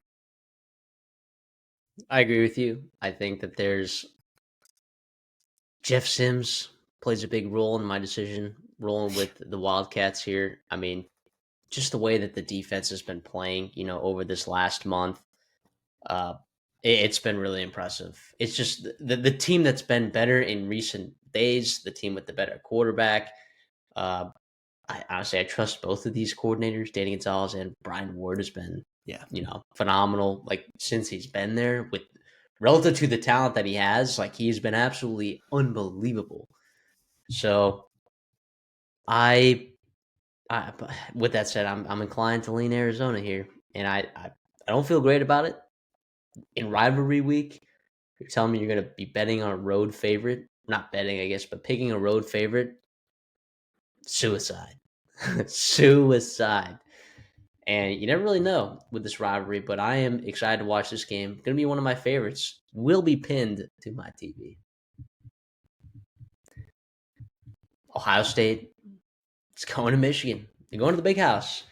I agree with you. I think that there's Jeff Sims plays a big role in my decision rolling with the Wildcats here. I mean, just the way that the defense has been playing, over this last month, uh, it's been really impressive. It's just the team that's been better in recent days, the team with the better quarterback. Uh, I honestly I trust both of these coordinators, Danny Gonzalez and Brian Ward, has been Yeah. phenomenal. Like since he's been there, with relative to the talent that he has, like he's been absolutely unbelievable. So I I, with that said, I'm inclined to lean Arizona here, and I don't feel great about it in rivalry week. You're telling me you're going to be betting on a road favorite, not betting, I guess, but picking a road favorite. Suicide, suicide, and you never really know with this rivalry. But I am excited to watch this game. Going to be one of my favorites. Will be pinned to my TV. Ohio State. It's going to Michigan. They're going to the big house.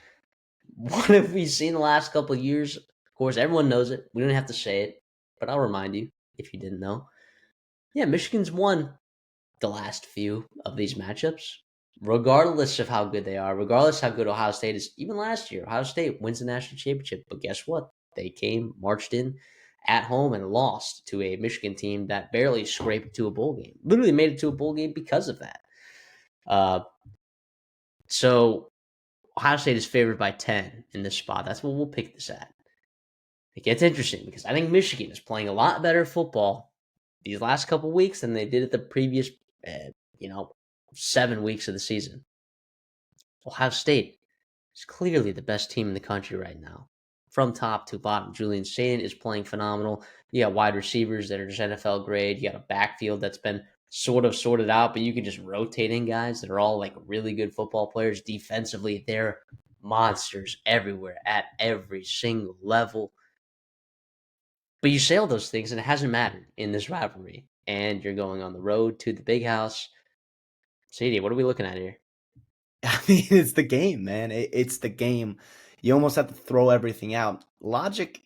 What have we seen the last couple of years? Of course, everyone knows it. We don't have to say it, but I'll remind you if you didn't know. Yeah, Michigan's won the last few of these matchups, regardless of how good they are, regardless how good Ohio State is. Even last year, Ohio State wins the national championship, but guess what? They marched in at home and lost to a Michigan team that barely scraped to a bowl game. Literally made it to a bowl game because of that. Uh, so Ohio State is favored by 10 in this spot. That's what we'll pick this at. It gets interesting because I think Michigan is playing a lot better football these last couple weeks than they did at the previous, uh, you know, 7 weeks of the season. Ohio State is clearly the best team in the country right now. From top to bottom, Julian Sayin is playing phenomenal. You got wide receivers that are just NFL grade. You got a backfield that's been sort of sorted out, but you can just rotate in guys that are all like really good football players. Defensively, they're monsters everywhere at every single level. But you say all those things, and it hasn't mattered in this rivalry. And you're going on the road to the big house. CD, what are we looking at here? I mean, it's the game, man. It's the game. You almost have to throw everything out. Logic.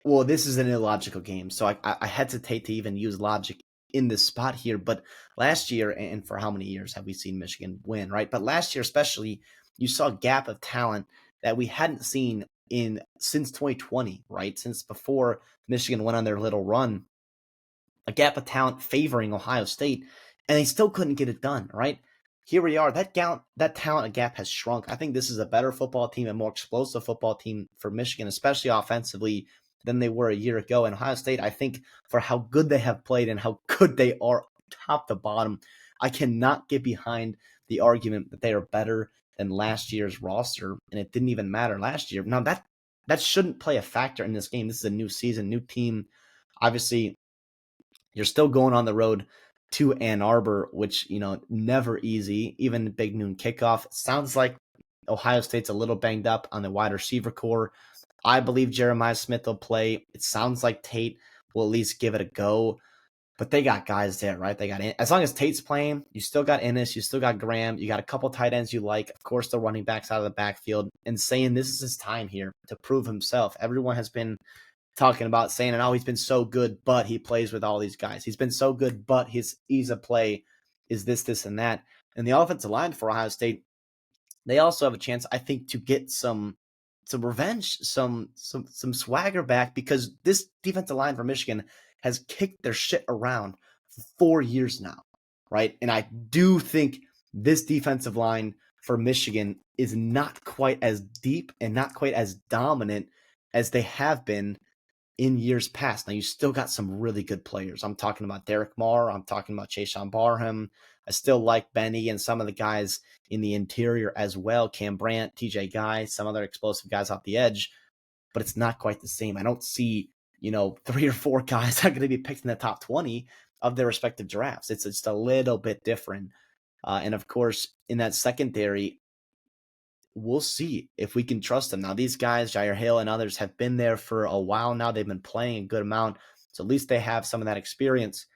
Well, this is an illogical game, so I hesitate to even use logic in this spot here. But last year, and for how many years have we seen Michigan win, right? But last year, especially, you saw a gap of talent that we hadn't seen in since 2020, right? Since before Michigan went on their little run, a gap of talent favoring Ohio State, and they still couldn't get it done, right? Here we are. That talent gap has shrunk. I think this is a better football team, a more explosive football team for Michigan, especially offensively, than they were a year ago. And Ohio State, I think, for how good they have played and how good they are top to bottom, I cannot get behind the argument that they are better than last year's roster, and it didn't even matter last year. Now that shouldn't play a factor in this game. This is a new season, new team. Obviously, you're still going on the road to Ann Arbor, which, never easy, even big noon kickoff. Sounds like Ohio State's a little banged up on the wide receiver core. I believe Jeremiah Smith will play. It sounds like Tate will at least give it a go. But they got guys there, right? They got as long as Tate's playing, you still got Ennis, you still got Graham, you got a couple tight ends you like. Of course, the running backs out of the backfield, and saying this is his time here to prove himself. Everyone has been talking about saying, oh, he's been so good, but he plays with all these guys. He's been so good, but his ease of play is this, and that. And the offensive line for Ohio State, they also have a chance, I think, to get some revenge, some swagger back, because this defensive line for Michigan has kicked their shit around for 4 years now, right? And I do think this defensive line for Michigan is not quite as deep and not quite as dominant as they have been in years past. Now, you still got some really good players. I'm talking about Derek Marr. I'm talking about Chasean Barham. I still like Benny and some of the guys in the interior as well. Cam Brandt, TJ Guy, some other explosive guys off the edge, but it's not quite the same. I don't see, 3 or 4 guys that are going to be picked in the top 20 of their respective drafts. It's just a little bit different. And of course, in that secondary, we'll see if we can trust them. Now, these guys, Jair Hill and others, have been there for a while now. They've been playing a good amount. So at least they have some of that experience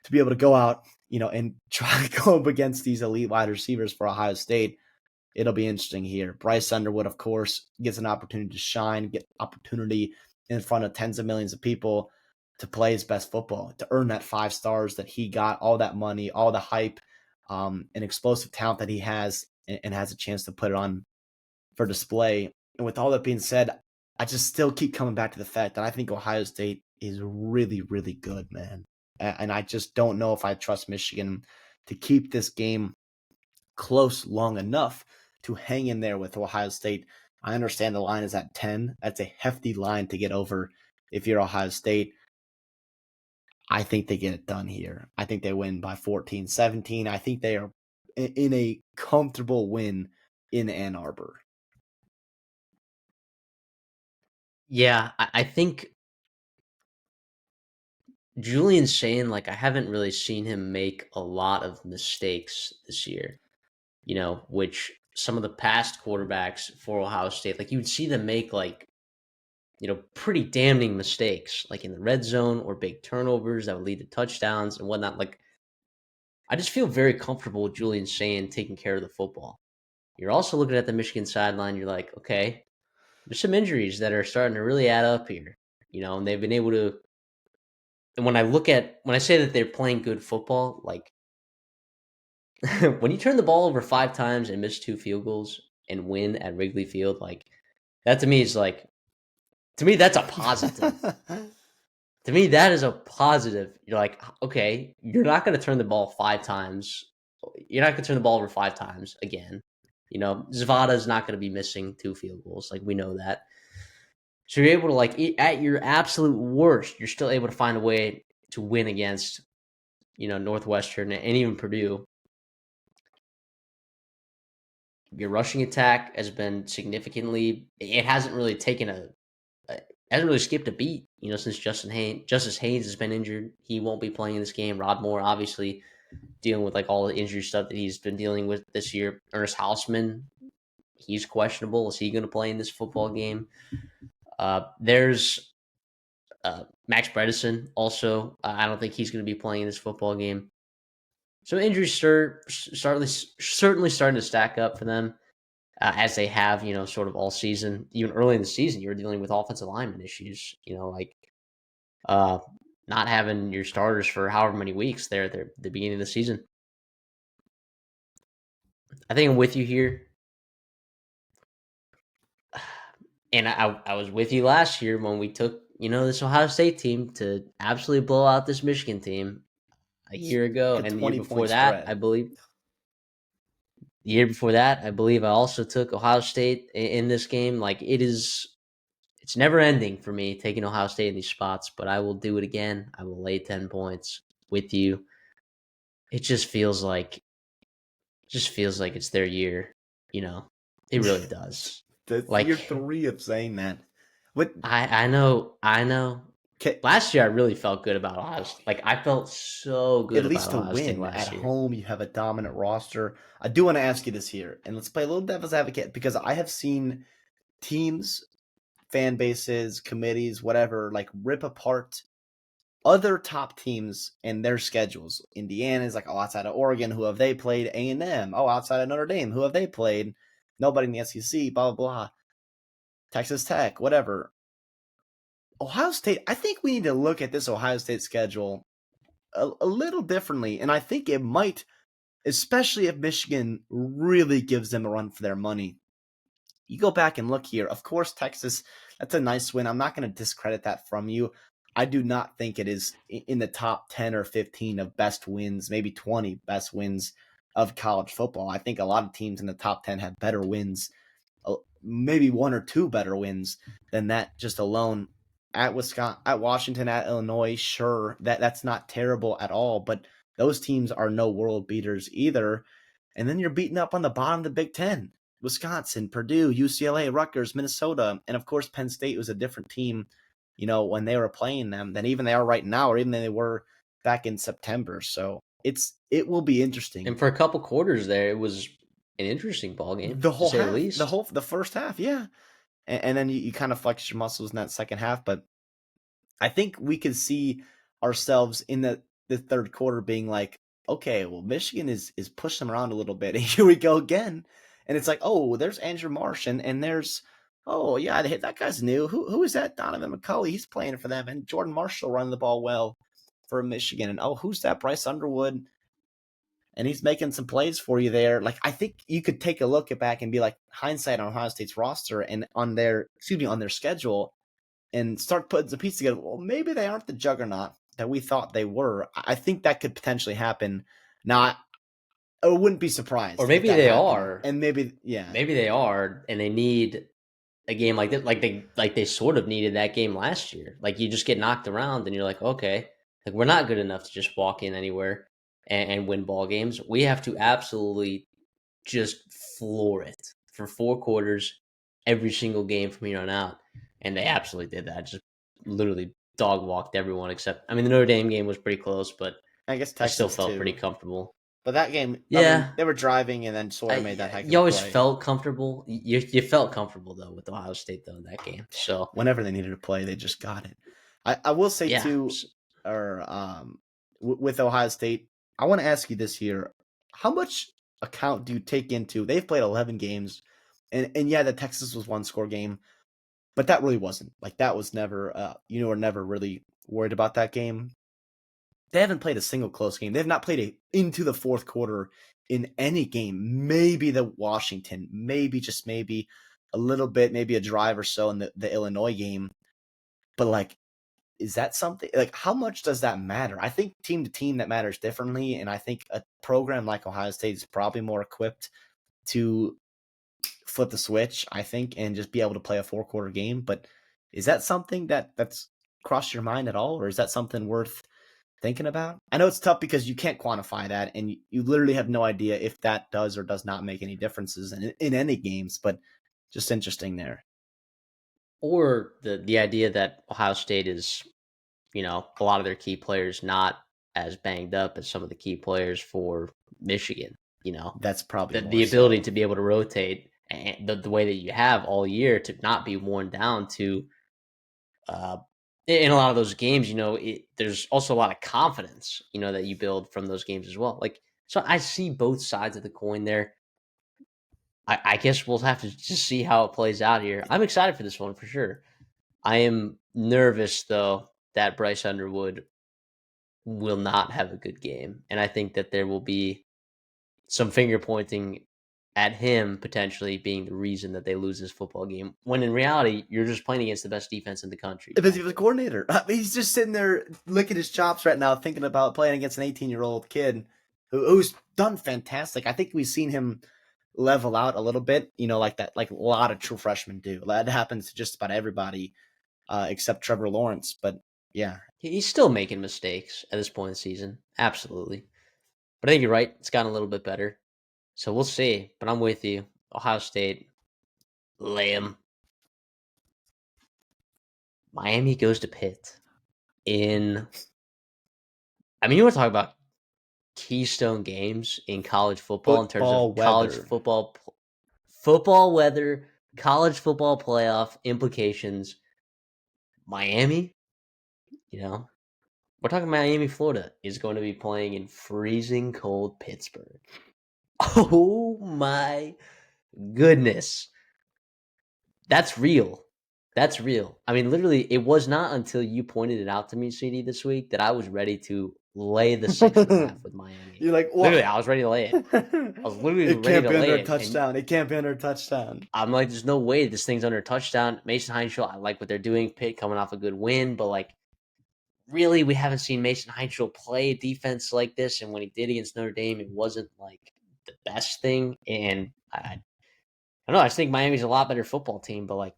to be able to go out, and try to go up against these elite wide receivers for Ohio State. It'll be interesting here. Bryce Underwood, of course, gets an opportunity to shine, get opportunity in front of tens of millions of people to play his best football, to earn that 5 stars that he got, all that money, all the hype, and explosive talent that he has, and has a chance to put it on for display. And with all that being said, I just still keep coming back to the fact that I think Ohio State is really, really good, man. And I just don't know if I trust Michigan to keep this game close long enough to hang in there with Ohio State. I understand the line is at 10. That's a hefty line to get over if you're Ohio State. I think they get it done here. I think they win by 14-17. I think they are in a comfortable win in Ann Arbor. Yeah, I think Julian Shane, like, I haven't really seen him make a lot of mistakes this year, which some of the past quarterbacks for Ohio State, like, you would see them make, like, pretty damning mistakes, like in the red zone or big turnovers that would lead to touchdowns and whatnot. Like, I just feel very comfortable with Julian Shane taking care of the football. You're also looking at the Michigan sideline. You're like, okay, there's some injuries that are starting to really add up here, and they've been able to. And when I say that they're playing good football, like when you turn the ball over 5 times and miss 2 field goals and win at Wrigley Field, like, that to me is like, to me, that's a positive. To me, that is a positive. You're like, okay, you're not going to turn the ball 5 times. You're not going to turn the ball over 5 times again. Zavada is not going to be missing 2 field goals. Like, we know that. So you're able to, like, at your absolute worst, you're still able to find a way to win against, Northwestern and even Purdue. Your rushing attack has been significantly. It hasn't really hasn't really skipped a beat, since Justice Haynes has been injured. He won't be playing in this game. Rod Moore, obviously, dealing with, like, all the injury stuff that he's been dealing with this year. Ernest Hausman, he's questionable. Is he going to play in this football game? There's Max Bredesen also. I don't think he's going to be playing in this football game. So injuries certainly starting to stack up for them. As they have, sort of all season. Even early in the season, you were dealing with offensive lineman issues, like not having your starters for however many weeks there at the beginning of the season. I think I'm with you here. And I was with you last year when we took, this Ohio State team to absolutely blow out this Michigan team a year ago. Like a And the year 20 before point that, spread. I believe. The year before that, I believe I also took Ohio State in this game. Like, it's never ending for me taking Ohio State in these spots, but I will do it again. I will lay 10 points with you. It just feels like it's their year, It really does. That's year Like, 3 of saying that. What? I know. Okay, Last year I really felt good about Ohio State. Like, I felt so at good about least to Ohio State win at last year. home, you have a dominant roster. I do want to ask you this here, and let's play a little devil's advocate, because I have seen teams, fan bases, committees, whatever, like, rip apart other top teams and their schedules. Indiana is like, oh, outside of Oregon, who have they played? A&M. Oh, outside of Notre Dame, who have they played? Nobody in the SEC, blah, blah, blah. Texas Tech, whatever. Ohio State, I think we need to look at this Ohio State schedule a little differently. And I think it might, especially if Michigan really gives them a run for their money. You go back and look here. Of course, Texas, that's a nice win. I'm not going to discredit that from you. I do not think it is in the top 10 or 15 of best wins, maybe 20 best wins of college football. I think a lot of teams in the top 10 have better wins, maybe one or two better wins than that just alone. At Wisconsin, at Washington, at Illinois, sure, that's not terrible at all, but those teams are no world beaters either. And then you're beating up on the bottom of the Big Ten. Wisconsin, Purdue, UCLA, Rutgers, Minnesota, and of course Penn State was a different team, when they were playing them than even they are right now, or even than they were back in September. So it will be interesting. And for a couple quarters there, it was an interesting ball game, The to whole say the half, least. the first half, yeah, and then you kind of flex your muscles in that second half. But I think we could see ourselves in the third quarter being like, okay, well, Michigan is pushing them around a little bit. And here we go again. And it's like, oh, there's Andrew Marsh and there's, oh yeah, that guy's new. Who is that? Donovan McCulley. He's playing for them. And Jordan Marshall running the ball well for Michigan. And oh, who's that? Bryce Underwood. And he's making some plays for you there. Like, I think you could take a look at back and be like, hindsight on Ohio State's roster and on their schedule, and start putting the pieces together. Well, maybe they aren't the juggernaut that we thought they were. I think that could potentially happen. Now, I wouldn't be Or surprised if maybe that they happened. are. And maybe, yeah, Maybe they are, and they need a game like that, like they sort of needed that game last year. Like you just get knocked around, and you're like, okay, like we're not good enough to just walk in anywhere and win ball games. We have to absolutely just floor it for 4 quarters, every single game from here on out, and they absolutely did that. Just literally dog walked everyone except. I mean, the Notre Dame game was pretty close, but I guess I still Texas felt pretty too. comfortable. But that game, I mean, Yeah, they were driving and then Sawyer made that heck of you a always play. felt comfortable. You felt comfortable though with Ohio State though in that game. So Whenever they needed to play, they just got it. I will say yeah, too, or with Ohio State, I want to ask you this here: how much account do you take into? They've played 11 games, and yeah, the Texas was one score game, but that really wasn't like that was never. You were never really worried about that game. They haven't played a single close game. They've not played into the fourth quarter in any game. Maybe the Washington, maybe just maybe a little bit, maybe a drive or so in the Illinois game. But like, is that something like how much does that matter? I think team to team that matters differently. And I think a program like Ohio State is probably more equipped to flip the switch, I think, and just be able to play a 4 quarter game. But is that something that's crossed your mind at all? Or is that something worth thinking about? I know it's tough because you can't quantify that, and you literally have no idea if that does or does not make any differences in any games, but just interesting there. or the idea that Ohio State is, a lot of their key players not as banged up as some of the key players for Michigan. You know, That's probably more the ability so. to be able to rotate and the way that you have all year to not be worn down to uh, in a lot of those games, there's also a lot of confidence, that you build from those games as well. Like, so I see both sides of the coin there. I guess we'll have to just see how it plays out here. I'm excited for this one for sure. I am nervous though that Bryce Underwood will not have a good game, and I think that there will be some finger pointing at him potentially being the reason that they lose this football game. When in reality, you're just playing against the best defense in the country, Because he was a frankly. coordinator. He's just sitting there licking his chops right now, thinking about playing against an 18-year-old kid who's done fantastic. I think we've seen him level out a little bit, like that, like a lot of true freshmen do. That happens to just about everybody except Trevor Lawrence. But yeah, He's still making mistakes at this point in the season, absolutely. But I think you're right. It's gotten a little bit better, so we'll see. But I'm with you. Ohio State, Lamb. Miami goes to Pitt in. I mean, you want to talk about keystone games in college football in terms of football weather. football weather, college football playoff implications. Miami, you know, We're talking Miami, Florida is going to be playing in freezing cold Pittsburgh. Oh my goodness. That's real. That's real. I mean, literally, it was not until you pointed it out to me, CD, this week that I was ready to lay the 6.5 with Miami. You're like, Literally, what? I was ready to lay it. I was literally It ready can't to be under lay a it. And touchdown. It can't be under a touchdown. I'm like, there's no way this thing's under a touchdown. Mason Heinschel, I like what they're doing. Pitt coming off a good win, but like, really, we haven't seen Mason Heinschel play defense like this. And when he did against Notre Dame, it wasn't like the best thing. And I don't know. I just think Miami's a lot better football team, but like,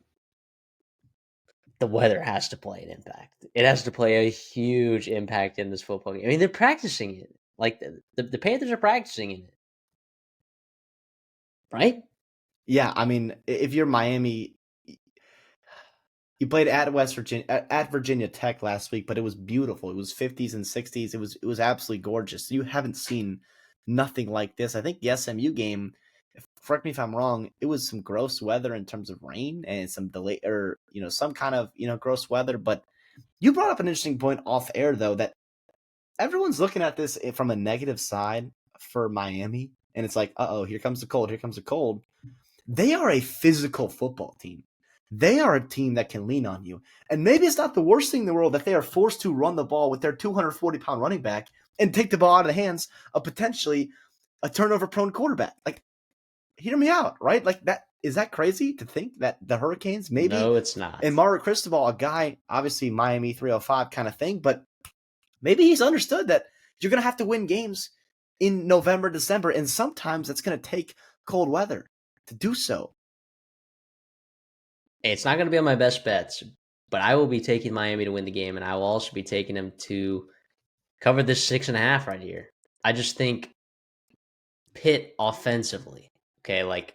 the weather has to play an impact. It has to play a huge impact in this football game. I mean, they're practicing it. Like the Panthers are practicing in it, right? Yeah, I mean, if you're Miami, you played at West Virginia at Virginia Tech last week, but it was beautiful. It was 50s and 60s. It was absolutely gorgeous. You haven't seen nothing like this. I think the SMU game, correct me if I'm wrong, it was some gross weather in terms of rain and some delay or some kind of gross weather. But you brought up an interesting point off air though that everyone's looking at this from a negative side for Miami, and it's like, uh-oh, here comes the cold. Here comes the cold. They are a physical football team. They are a team that can lean on you. And maybe it's not the worst thing in the world that they are forced to run the ball with their 240-pound running back and take the ball out of the hands of potentially a turnover-prone quarterback. Like, hear me out, right? Like, that is that crazy to think that the Hurricanes maybe No, it's not. and Mario Cristobal, a guy, obviously Miami 305 kind of thing, but maybe he's understood that you're going to have to win games in November, December, and sometimes it's going to take cold weather to do so. It's not going to be on my best bets, but I will be taking Miami to win the game, and I will also be taking them to cover this 6.5 right here. I just think Pitt offensively, okay, like,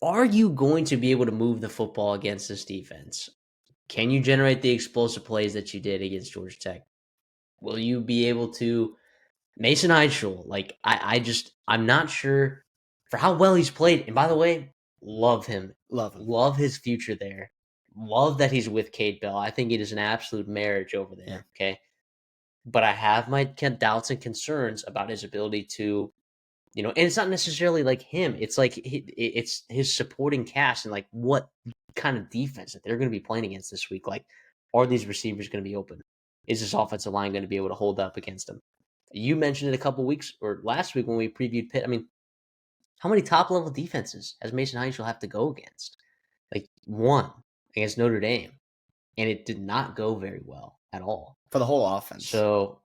are you going to be able to move the football against this defense? Can you generate the explosive plays that you did against Georgia Tech? Will you be able to Mason Eichel? Like, I'm not sure for how well he's played. And by the way, love him. Love him. Love his future there. Love that he's with Cade Bell. I think it is an absolute marriage over there. Yeah. Okay. But I have my doubts and concerns about his ability to, and it's not necessarily like him. It's like it's his supporting cast and like what kind of defense that they're going to be playing against this week. Like, are these receivers going to be open? Is this offensive line going to be able to hold up against them? You mentioned it a couple weeks or last week when we previewed Pitt. I mean, how many top level defenses has Mason Heinschel have to go against? Like one against Notre Dame, and it did not go very well at all For the whole offense. So,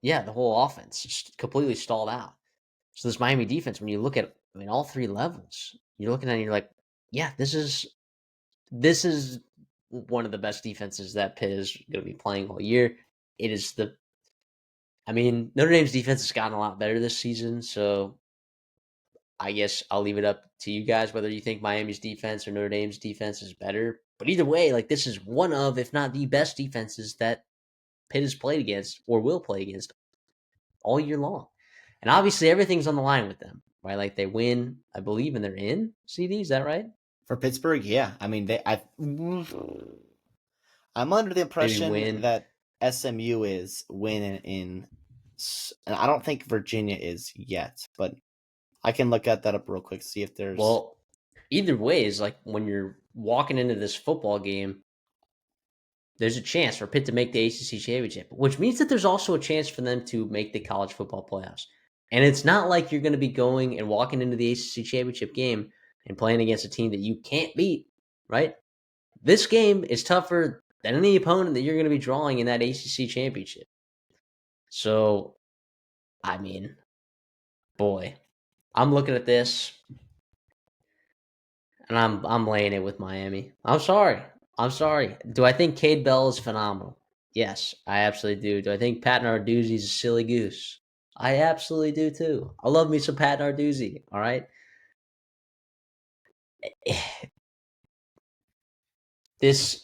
yeah, the whole offense just completely stalled out. So this Miami defense, when you look at, I mean, all three levels, you're looking at it and you're like, yeah, this is one of the best defenses that Pitt is going to be playing all year. It is I mean, Notre Dame's defense has gotten a lot better this season, so I guess I'll leave it up to you guys whether you think Miami's defense or Notre Dame's defense is better. But either way, like, this is one of, if not the best defenses that Pitt has played against or will play against all year long. And obviously everything's on the line with them, right? Like, they win, I believe, and they're in CD. Is that right? For Pittsburgh, yeah. I mean, I'm under the impression that SMU is winning and I don't think Virginia is yet, but I can look at that up real quick, see if there's. Well, either way is like when you're walking into this football game, there's a chance for Pitt to make the ACC championship, which means that there's also a chance for them to make the college football playoffs. And it's not like you're going to be going and walking into the ACC championship game and playing against a team that you can't beat, right? This game is tougher than any opponent that you're going to be drawing in that ACC championship. So, I mean, boy, I'm looking at this and I'm laying it with Miami. I'm sorry. Do I think Cade Bell is phenomenal? Yes, I absolutely do. Do I think Pat Narduzzi is a silly goose? I absolutely do too. I love me some Pat Narduzzi. All right. This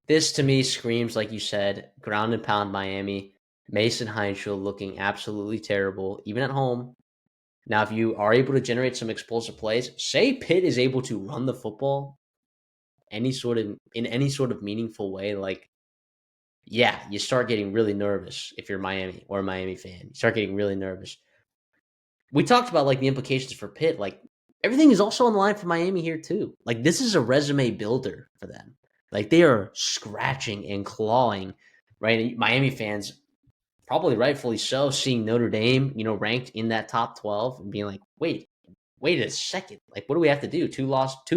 to me screams, like you said, ground and pound Miami. Mason Heinschel looking absolutely terrible, even at home. Now, if you are able to generate some explosive plays, say Pitt is able to run the football in any sort of meaningful way, like, yeah, you start getting really nervous if you're Miami or a Miami fan. You start getting really nervous. We talked about like the implications for Pitt. Like everything is also on the line for Miami here too. Like this is a resume builder for them. Like they are scratching and clawing, right? And Miami fans, probably rightfully so, seeing Notre Dame, ranked in that top 12 and being like, wait a second. Like, what do we have to do? Two lost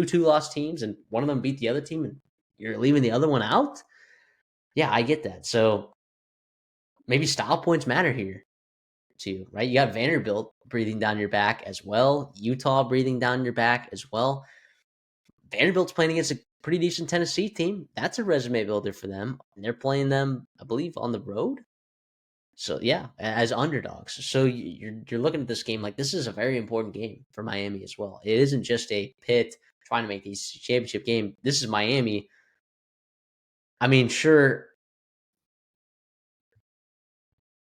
teams, and one of them beat the other team, and you're leaving the other one out? Yeah, I get that. So maybe style points matter here too, right? You got Vanderbilt breathing down your back as well, Utah breathing down your back as well. Vanderbilt's playing against a pretty decent Tennessee team. That's a resume builder for them. And they're playing them, I believe, on the road. So yeah, as underdogs. So you're looking at this game like this is a very important game for Miami as well. It isn't just a Pitt trying to make these championship game. This is Miami. I mean, sure.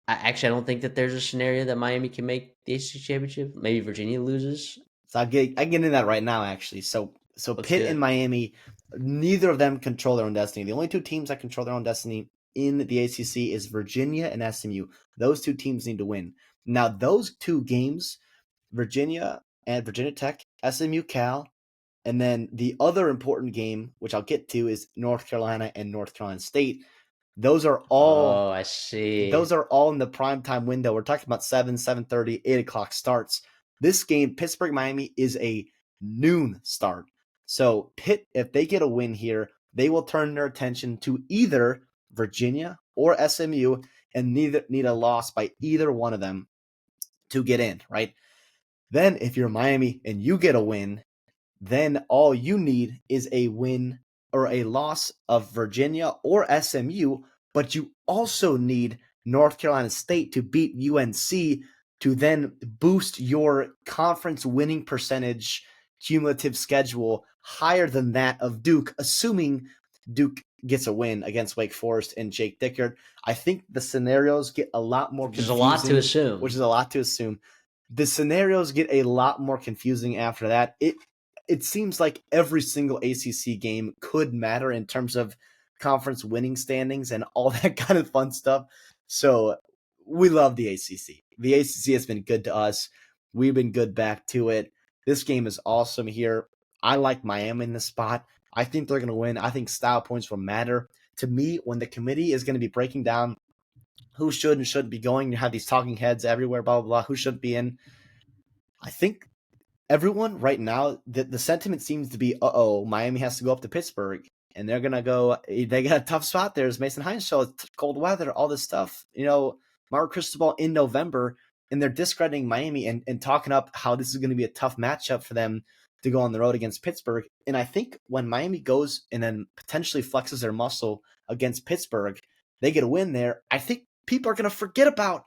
I don't think that there's a scenario that Miami can make the ACC championship. Maybe Virginia loses. So I get into that right now, actually. So Let's Pitt do and it. Miami, neither of them control their own destiny. The only two teams that control their own destiny in the ACC is Virginia and SMU. Those two teams need to win. Now, those two games, Virginia and Virginia Tech, SMU Cal, and then the other important game, which I'll get to, is North Carolina and North Carolina State. Those are all Oh, I see. those are all in the prime time window. We're talking about 7, 7:30, 8 o'clock starts. This game, Pittsburgh Miami, is a noon start. So Pitt, if they get a win here, they will turn their attention to either Virginia or SMU and neither need a loss by either one of them to get in, right? Then if you're Miami and you get a win, then all you need is a win or a loss of Virginia or SMU, but you also need North Carolina State to beat UNC to then boost your conference winning percentage cumulative schedule higher than that of Duke, assuming Duke gets a win against Wake Forest and Jake Dickert. I think the scenarios get a lot more Which is a lot to confusing, which assume. is a lot to assume. The scenarios get a lot more confusing after that. It seems like every single ACC game could matter in terms of conference winning standings and all that kind of fun stuff. So we love the ACC. The ACC has been good to us. We've been good back to it. This game is awesome here. I like Miami in the spot. I think they're going to win. I think style points will matter. To me, when the committee is going to be breaking down who should and shouldn't be going, you have these talking heads everywhere, blah, blah, blah, who should be in. I think everyone right now, the sentiment seems to be, Miami has to go up to Pittsburgh, and they're gonna go. They got a tough spot there, as Mason Hines showed. It's cold weather, all this stuff. Mark Cristobal in November, and they're discrediting Miami and talking up how this is going to be a tough matchup for them to go on the road against Pittsburgh. And I think when Miami goes and then potentially flexes their muscle against Pittsburgh, they get a win there. I think people are going to forget about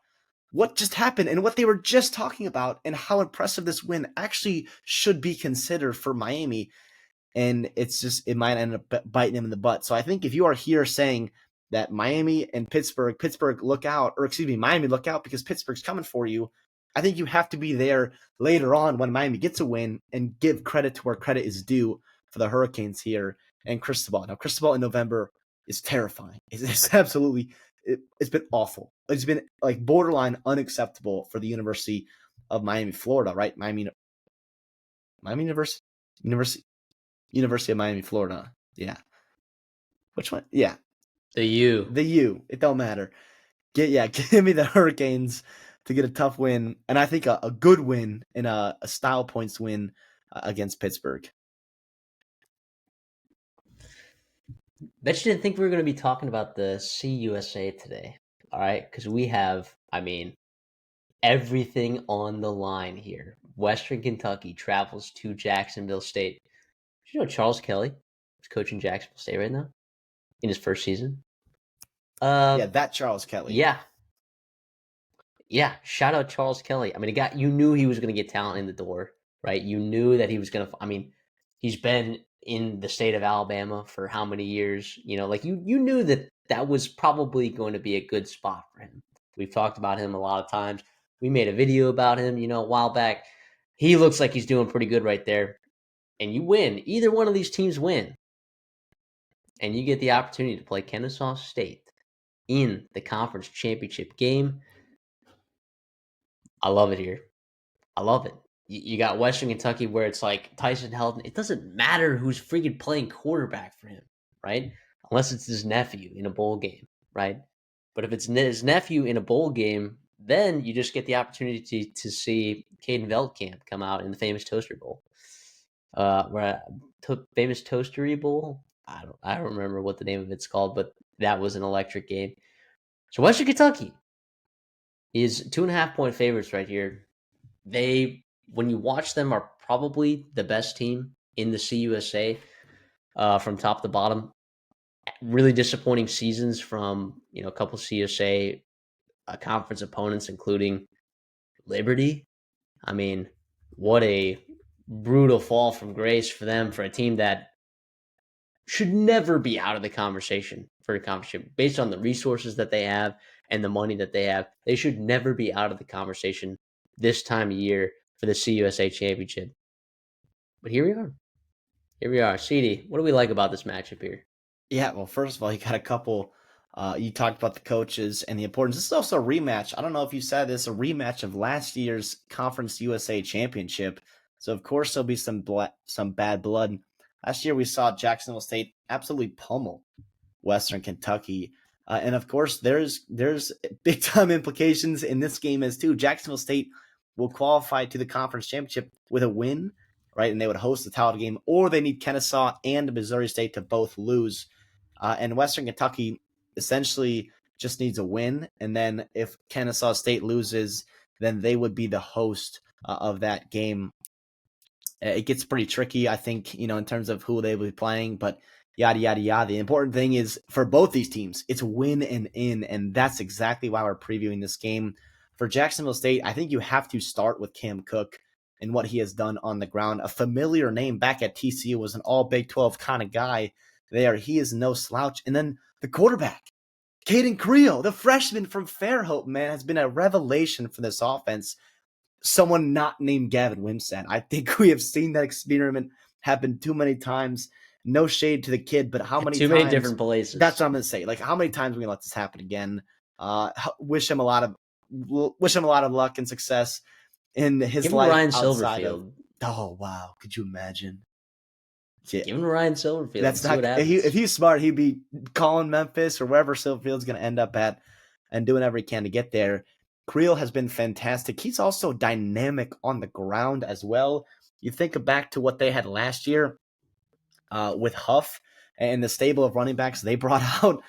what just happened and what they were just talking about and how impressive this win actually should be considered for Miami. And it might end up biting them in the butt. So I think if you are here saying that Miami and Pittsburgh look out, or excuse me, Miami look out because Pittsburgh's coming for you, I think you have to be there later on when Miami gets a win and give credit to where credit is due for the Hurricanes here and Cristobal. Now, Cristobal in November is terrifying. It's absolutely, it's been awful. It's been like borderline unacceptable for the University of Miami, Florida, right? Miami University of Miami, Florida. Yeah. Which one? Yeah. The U. The U. It don't matter. Give me the Hurricanes to get a tough win, and I think a good win and a style points win against Pittsburgh. Bet you didn't think we were going to be talking about the CUSA today. All right, because we have, I mean, everything on the line here. Western Kentucky travels to Jacksonville State. Did you know Charles Kelly is coaching Jacksonville State right now in his first season? Yeah, that Charles Kelly. Yeah, yeah. Shout out Charles Kelly. I mean, you knew he was going to get talent in the door, right? You knew that he was going to. I mean, he's been in the state of Alabama for how many years? Like you knew that was probably going to be a good spot for him. We've talked about him a lot of times. We made a video about him, a while back. He looks like he's doing pretty good right there. And you win. Either one of these teams win. And you get the opportunity to play Kennesaw State in the conference championship game. I love it here. I love it. You got Western Kentucky where it's like Tyson Helton. It doesn't matter who's freaking playing quarterback for him, right? Unless it's his nephew in a bowl game, right? But if it's his nephew in a bowl game, then you just get the opportunity to see Caden Veldkamp come out in the famous Toaster Bowl. Famous Toastery Bowl. I don't remember what the name of it's called, but that was an electric game. So Western Kentucky is 2.5 point favorites right here. They, when you watch them, are probably the best team in the CUSA from top to bottom. Really disappointing seasons from a couple CUSA conference opponents, including Liberty. I mean, what a brutal fall from grace for them, for a team that should never be out of the conversation for a championship based on the resources that they have and the money that they have. They should never be out of the conversation this time of year for the CUSA championship. But here we are. Here we are. CD, what do we like about this matchup here? Yeah, well, first of all, you got a couple. You talked about the coaches and the importance. This is also a rematch. I don't know if you said this, a rematch of last year's Conference USA Championship. So of course there'll be some bad blood. Last year we saw Jacksonville State absolutely pummel Western Kentucky, and of course there's big time implications in this game as too. Jacksonville State will qualify to the conference championship with a win, right? And they would host the title game, or they need Kennesaw and Missouri State to both lose. And Western Kentucky essentially just needs a win. And then if Kennesaw State loses, then they would be the host of that game. It gets pretty tricky, I think, in terms of who they will be playing, but yada, yada, yada. The important thing is for both these teams, it's win and in. And that's exactly why we're previewing this game. For Jacksonville State, I think you have to start with Cam Cook and what he has done on the ground. A familiar name back at TCU, was an all Big 12 kind of guy there. He is no slouch. And then the quarterback, Caden Creel, the freshman from Fairhope, man, has been a revelation for this offense. Someone not named Gavin Wimsatt. I think we have seen that experiment happen too many times. No shade to the kid, but how many Too times? many different places. That's what I'm going to say. Like, how many times are we going to let this happen again? Wish him a lot of luck and success in his Give him life Ryan outside of. Silverfield. Oh wow, could you imagine? Yeah, Give him Ryan Silverfield. that's See not. what happens. If he's smart, he'd be calling Memphis or wherever Silverfield's going to end up at, and doing every he can to get there. Creel has been fantastic. He's also dynamic on the ground as well. You think back to what they had last year with Huff and the stable of running backs they brought out.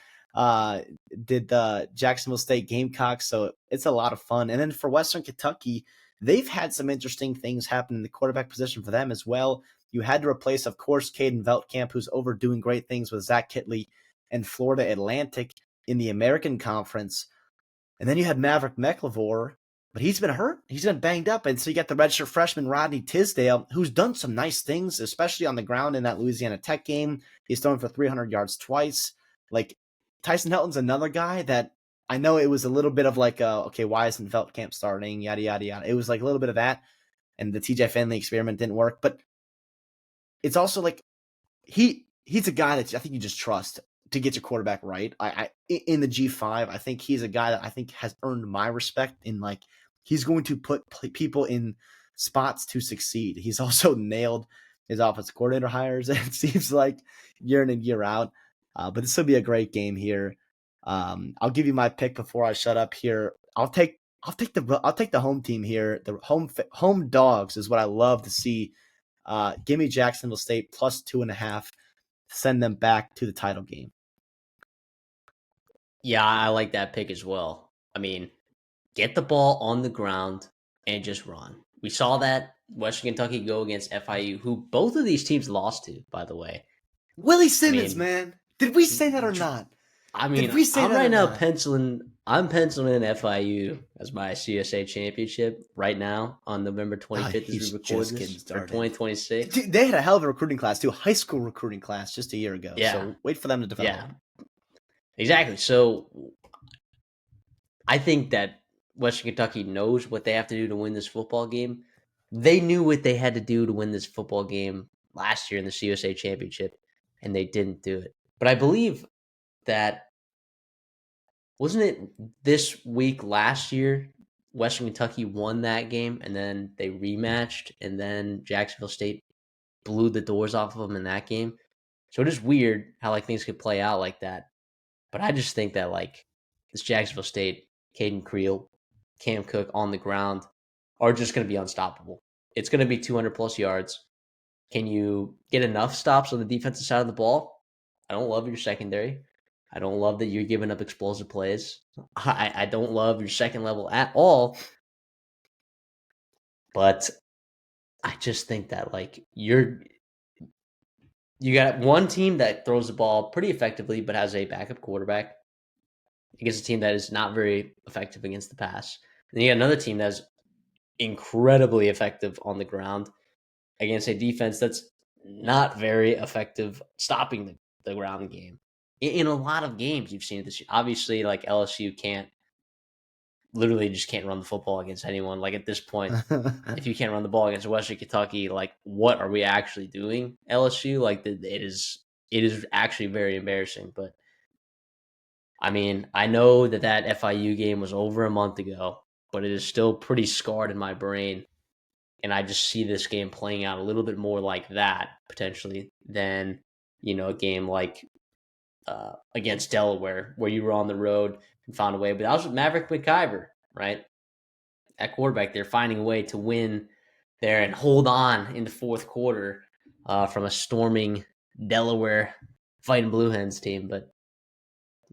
Did the Jacksonville State Gamecocks, so it's a lot of fun. And then for Western Kentucky, they've had some interesting things happen in the quarterback position for them as well. You had to replace, of course, Caden Veldkamp, who's overdoing great things with Zach Kitley and Florida Atlantic in the American Conference. And then you had Maverick McLevore, but he's been hurt. He's been banged up. And so you got the redshirt freshman Rodney Tisdale, who's done some nice things, especially on the ground in that Louisiana Tech game. He's thrown for 300 yards twice. Like, Tyson Helton's another guy that I know it was a little bit of like, okay, why isn't Veldkamp starting? Yada, yada, yada. It was like a little bit of that. And the TJ Finley experiment didn't work. But it's also like he's a guy that I think you just trust to get your quarterback right. In the G5, I think he's a guy that I think has earned my respect in like he's going to put people in spots to succeed. He's also nailed his offensive coordinator hires. It seems like year in and year out. But this will be a great game here. I'll give you my pick before I shut up here. I'll take the home team here. The home dogs is what I love to see. Give me Jacksonville State plus 2.5. Send them back to the title game. Yeah, I like that pick as well. I mean, get the ball on the ground and just run. We saw that Western Kentucky go against FIU, who both of these teams lost to, by the way. Willie Simmons, man. Did we say that or not? I mean, I'm right now penciling in FIU as my CSA championship right now on November 25th as we record this for 2026. Dude, they had a hell of a recruiting class too, high school recruiting class just a year ago. Yeah. So wait for them to develop. Yeah, exactly. So I think that Western Kentucky knows what they have to do to win this football game. They knew what they had to do to win this football game last year in the CSA championship, and they didn't do it. But I believe that wasn't it this week last year? Western Kentucky won that game, and then they rematched, and then Jacksonville State blew the doors off of them in that game. So it is weird how like things could play out like that. But I just think that like this Jacksonville State, Caden Creel, Cam Cook on the ground are just going to be unstoppable. It's going to be 200 plus yards. Can you get enough stops on the defensive side of the ball? I don't love your secondary. I don't love that you're giving up explosive plays. I don't love your second level at all. But I just think that like you got one team that throws the ball pretty effectively but has a backup quarterback against a team that is not very effective against the pass. And you got another team that's incredibly effective on the ground against a defense that's not very effective stopping the ground game. In a lot of games, you've seen this. Obviously, like LSU can't literally just can't run the football against anyone. Like at this point, if you can't run the ball against Western Kentucky, like what are we actually doing? LSU, like it is actually very embarrassing. But I mean, I know that FIU game was over a month ago, but it is still pretty scarred in my brain. And I just see this game playing out a little bit more like that potentially than a game like against Delaware where you were on the road and found a way. But that was with Maverick McIver, right? At quarterback, they're finding a way to win there and hold on in the fourth quarter from a storming Delaware Fighting Blue Hens team. But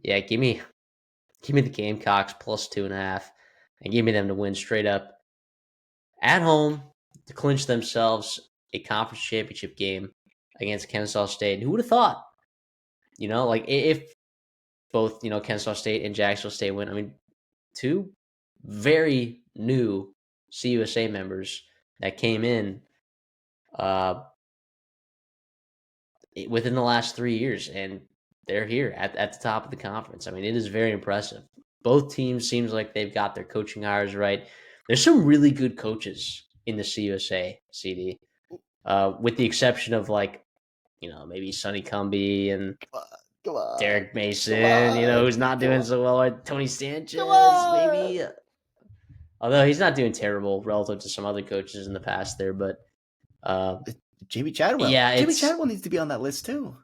yeah, give me the Gamecocks plus 2.5, and give me them to win straight up at home to clinch themselves a conference championship game against Kennesaw State. And who would have thought? Like if both Kennesaw State and Jacksonville State win. I mean, two very new CUSA members that came in uh, within the last 3 years, and they're here at the top of the conference. I mean, it is very impressive. Both teams seems like they've got their coaching hires right. There's some really good coaches in the CUSA CD, with the exception of like maybe Sonny Cumby and Come on, Derek come Mason. on, Who's not come doing on, so well. Or Tony come Sanchez, on. maybe. Although he's not doing terrible relative to some other coaches in the past there, but uh, Jamie Chadwell. yeah, Jamie it's Chadwell needs to be on that list too.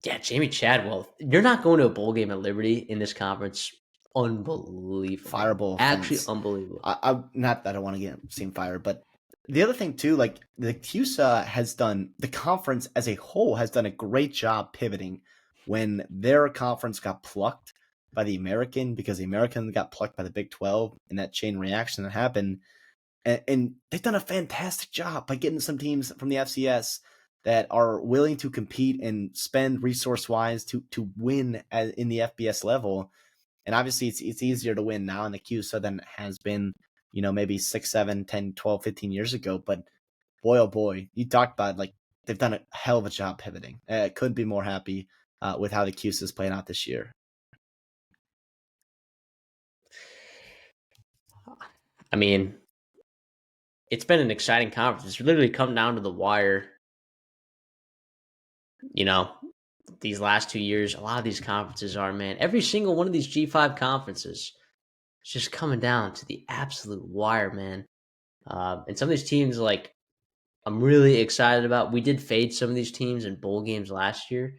Yeah, Jamie Chadwell. You're not going to a bowl game at Liberty in this conference. Unbelievable. Fireable Actually, offense. unbelievable. I not that I want to get seen fired, but the other thing too, like the CUSA has done, the conference as a whole has done a great job pivoting when their conference got plucked by the American because the American got plucked by the Big 12 and that chain reaction that happened. And they've done a fantastic job by getting some teams from the FCS that are willing to compete and spend resource wise to win in the FBS level. And obviously it's easier to win now in the CUSA than it has been, maybe 6, 7, 10, 12, 15 years ago. But boy, oh boy, you talked about like they've done a hell of a job pivoting. Couldn't be more happy with how the CUSA is playing out this year. I mean, it's been an exciting conference. It's literally come down to the wire. You know, these last 2 years, a lot of these conferences are, man, every single one of these G5 conferences is just coming down to the absolute wire, man. And some of these teams, like, I'm really excited about. We did fade some of these teams in bowl games last year,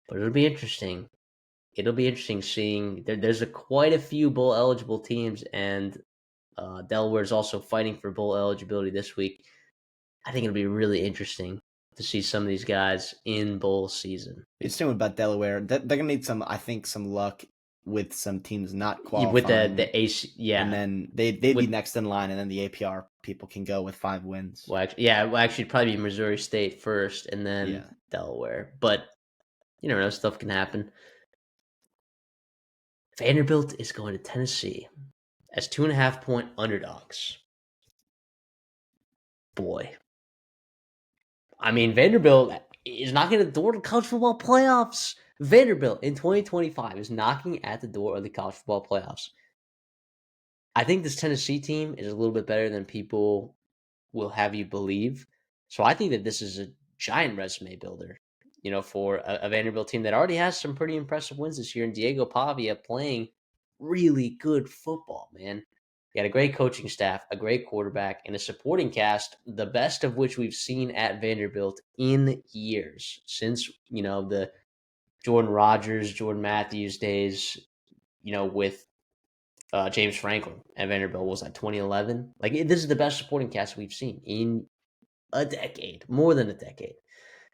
but it'll be interesting. It'll be interesting seeing there's quite a few bowl eligible teams, and Delaware is also fighting for bowl eligibility this week. I think it'll be really interesting to see some of these guys in bowl season. It's doing about Delaware. They're gonna need some, I think, some luck with some teams not With the qualifying, AC, and yeah, then they'd be with next in line, and then the APR people can go with 5 wins. actually, it'd probably be Missouri State first, and then Yeah, Delaware. But you never know, stuff can happen. Vanderbilt is going to Tennessee as 2.5 point underdogs. Boy, I mean, Vanderbilt is knocking at the door of the college football playoffs. Vanderbilt in 2025 is knocking at the door of the college football playoffs. I think this Tennessee team is a little bit better than people will have you believe. So I think that this is a giant resume builder. for a Vanderbilt team that already has some pretty impressive wins this year, and Diego Pavia playing really good football, man. He had a great coaching staff, a great quarterback, and a supporting cast, the best of which we've seen at Vanderbilt in years since, the Jordan Rogers, Jordan Matthews days, with James Franklin at Vanderbilt. What was that 2011? Like, this is the best supporting cast we've seen in a decade, more than a decade.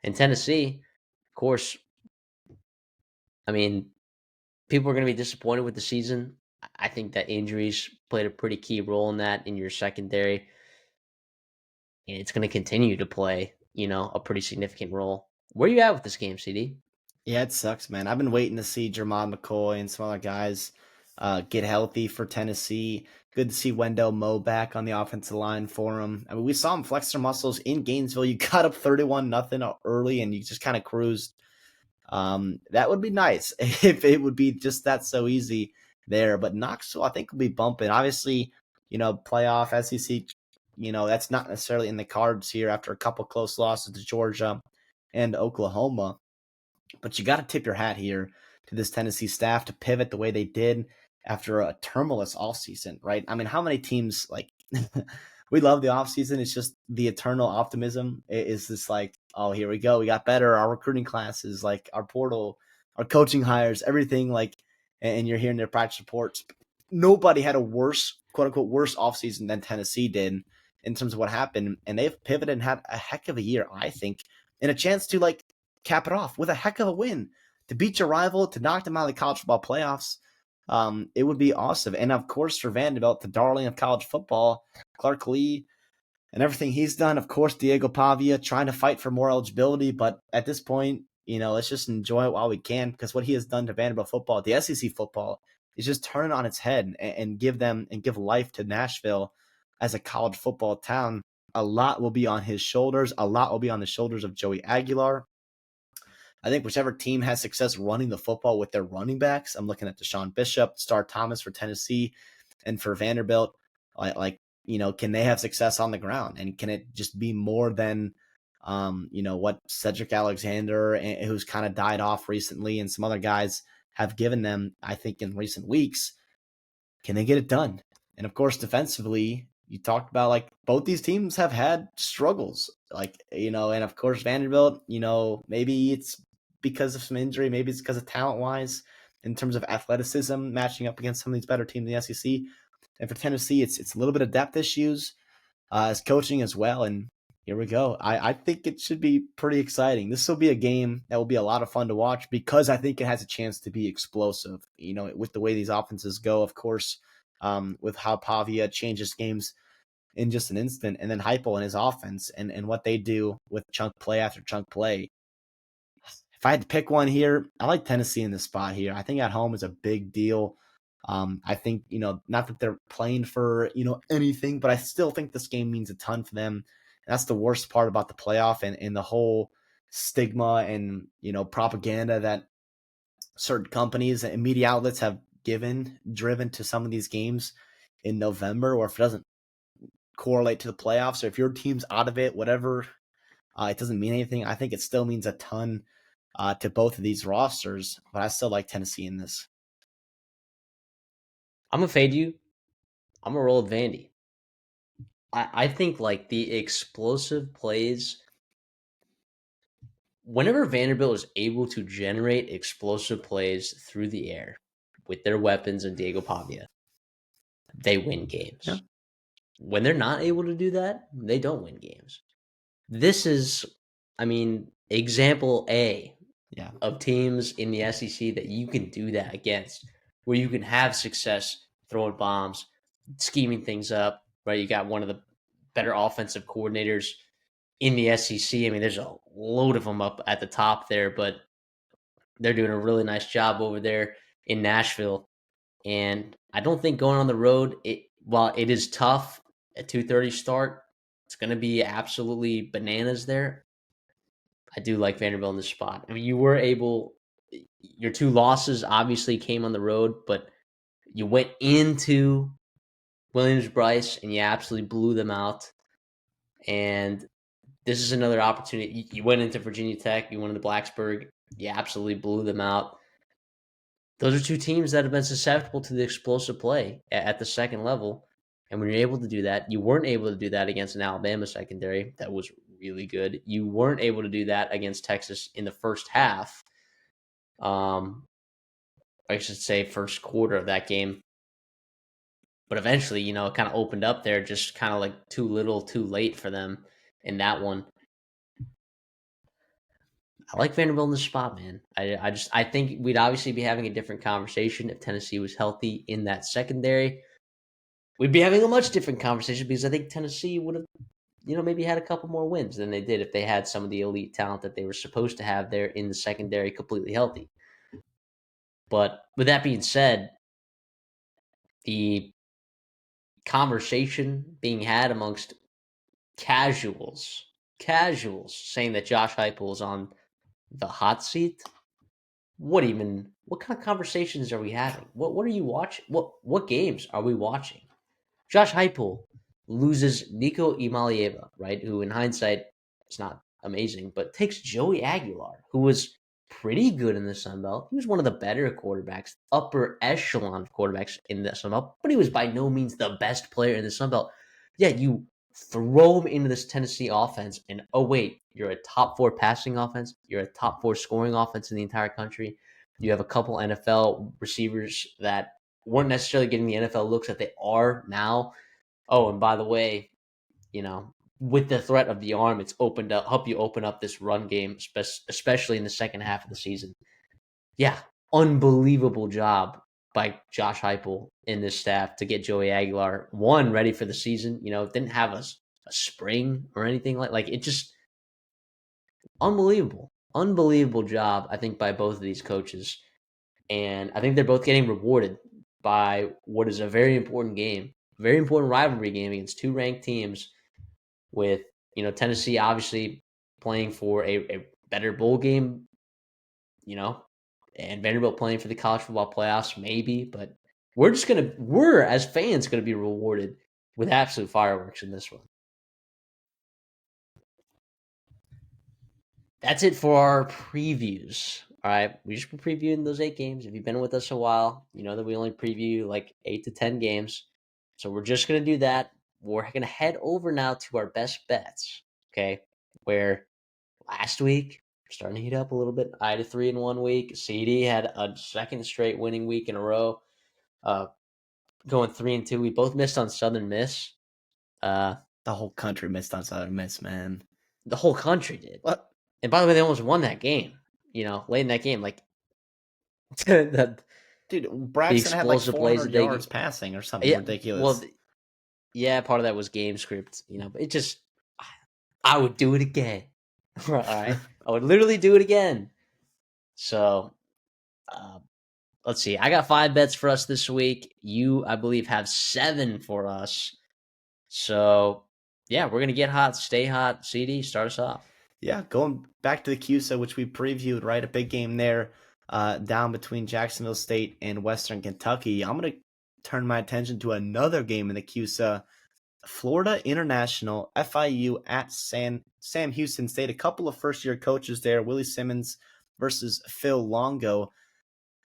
In Tennessee, of course, I mean, people are going to be disappointed with the season. I think that injuries played a pretty key role in that in your secondary, and it's going to continue to play, a pretty significant role. Where are you at with this game, CD? Yeah, it sucks, man. I've been waiting to see Jermon McCoy and some other guys get healthy for Tennessee. Good to see Wendell Moe back on the offensive line for him. I mean, we saw him flex their muscles in Gainesville. You got up 31-0 early and you just kind of cruised. That would be nice if it would be just that so easy there. But Knoxville, I think, will be bumping. Obviously, playoff SEC, that's not necessarily in the cards here after a couple close losses to Georgia and Oklahoma. But you got to tip your hat here to this Tennessee staff to pivot the way they did after a tumultuous offseason, right? I mean, how many teams, like, we love the offseason. It's just the eternal optimism is this like, oh, here we go. We got better. Our recruiting classes, like our portal, our coaching hires, everything like, and you're hearing their practice reports. Nobody had a worse, quote unquote, worse offseason than Tennessee did in terms of what happened. And they've pivoted and had a heck of a year, I think, and a chance to like cap it off with a heck of a win to beat your rival, to knock them out of the college football playoffs. It would be awesome. And of course, for Vanderbilt, the darling of college football, Clark Lee and everything he's done. Of course, Diego Pavia trying to fight for more eligibility. But at this point, let's just enjoy it while we can, because what he has done to Vanderbilt football, the SEC football, is just turn it on its head and give life to Nashville as a college football town. A lot will be on his shoulders. A lot will be on the shoulders of Joey Aguilar. I think whichever team has success running the football with their running backs, I'm looking at Deshaun Bishop, Star Thomas for Tennessee, and for Vanderbilt, can they have success on the ground? And can it just be more than, what Cedric Alexander, who's kind of died off recently, and some other guys have given them, I think, in recent weeks? Can they get it done? And of course, defensively, you talked about like both these teams have had struggles, and of course, Vanderbilt, maybe it's because of some injury, maybe it's because of talent wise in terms of athleticism matching up against some of these better teams in the SEC. And for Tennessee, it's a little bit of depth issues as coaching as well. And here we go. I think it should be pretty exciting. This will be a game that will be a lot of fun to watch because I think it has a chance to be explosive, with the way these offenses go, of course, with how Pavia changes games in just an instant, and then Heupel and his offense and what they do with chunk play after chunk play. If I had to pick one here, I like Tennessee in this spot here. I think at home is a big deal. I think, not that they're playing for, anything, but I still think this game means a ton for them. And that's the worst part about the playoff and the whole stigma and, propaganda that certain companies and media outlets have driven to some of these games in November, or if it doesn't correlate to the playoffs, or if your team's out of it, whatever, it doesn't mean anything. I think it still means a ton to both of these rosters, but I still like Tennessee in this. I'm gonna fade you. I'm gonna roll with Vandy. I think like the explosive plays, whenever Vanderbilt is able to generate explosive plays through the air with their weapons and Diego Pavia, they win Yeah. games. When they're not able to do that, they don't win games. This is, example A Yeah. of teams in the SEC that you can do that against, where you can have success throwing bombs, scheming things up, right? You got one of the better offensive coordinators in the SEC. I mean, there's a load of them up at the top there, but they're doing a really nice job over there in Nashville. And I don't think going on the road, while it is tough at 2:30 start, it's going to be absolutely bananas there. I do like Vanderbilt in this spot. I mean, your two losses obviously came on the road, but you went into Williams-Brice and you absolutely blew them out. And this is another opportunity. You went into Virginia Tech, you went into Blacksburg, you absolutely blew them out. Those are two teams that have been susceptible to the explosive play at the second level. And when you're able to do that, you weren't able to do that against an Alabama secondary that was really good. You weren't able to do that against Texas in the first half. I should say first quarter of that game. But eventually, it kind of opened up there, just kind of like too little, too late for them in that one. I like Vanderbilt in the spot, man. I think we'd obviously be having a different conversation if Tennessee was healthy in that secondary. We'd be having a much different conversation because I think Tennessee would have, maybe had a couple more wins than they did if they had some of the elite talent that they were supposed to have there in the secondary completely healthy. But with that being said, the conversation being had amongst casuals saying that Josh Heupel is on the hot seat. What kind of conversations are we having? What are you watching? What games are we watching? Josh Heupel loses Nico Imalieva, right? Who in hindsight is not amazing, but takes Joey Aguilar, who was pretty good in the Sun Belt. He was one of the better quarterbacks, upper echelon of quarterbacks in the Sun Belt, but he was by no means the best player in the Sun Belt. Yeah, you throw him into this Tennessee offense, and oh wait, you're a top 4 passing offense, you're a top 4 scoring offense in the entire country. You have a couple NFL receivers that weren't necessarily getting the NFL looks that they are now. Oh, and by the way, with the threat of the arm, it's opened up, help you open up this run game, especially in the second half of the season. Yeah, unbelievable job by Josh Heupel in this staff to get Joey Aguilar ready for the season. Didn't have a spring or anything like it. Just unbelievable job. I think by both of these coaches, and I think they're both getting rewarded by what is a very important game, very important rivalry game against two ranked teams with, Tennessee obviously playing for a better bowl game, and Vanderbilt playing for the college football playoffs, maybe, but we're as fans gonna be rewarded with absolute fireworks in this one. That's it for our previews. All right, we just been previewing those 8 games. If you've been with us a while, you know that we only preview like 8 to 10 games. So we're just gonna do that. We're gonna head over now to our best bets. Okay, where last week we're starting to heat up a little bit. I had a 3-1 week. CD had a second straight winning week in a row. Going 3-2. We both missed on Southern Miss. The whole country missed on Southern Miss, man. The whole country did. What? And by the way, they almost won that game. Late in that game, like the Dude, the Braxton had like explosive plays 400 that they yards passing or something yeah, well, ridiculous. yeah, part of that was game script, but it just I would do it again. All right, I would literally do it again. So, uh, let's see. I got 5 bets for us this week. You, I believe, have 7 for us. So, yeah, we're gonna get hot, stay hot. CD, start us off. Yeah, going back to the CUSA, which we previewed, right? A big game there, down between Jacksonville State and Western Kentucky. I'm going to turn my attention to another game in the CUSA. Florida International, FIU at Sam Houston State. A couple of first-year coaches there, Willie Simmons versus Phil Longo.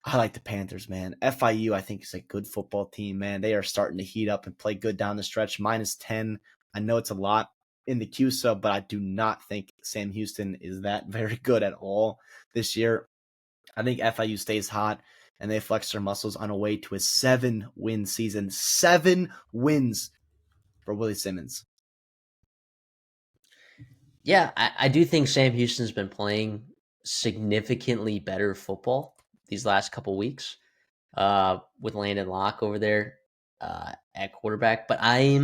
I like the Panthers, man. FIU, I think, is a good football team, man. They are starting to heat up and play good down the stretch. -10. I know it's a lot in the CUSA, but I do not think Sam Houston is that very good at all this year. I think FIU stays hot and they flex their muscles on a way to a 7-win season. 7 wins for Willie Simmons. Yeah, I do think Sam Houston's been playing significantly better football these last couple weeks with Landon Locke over there at quarterback. But I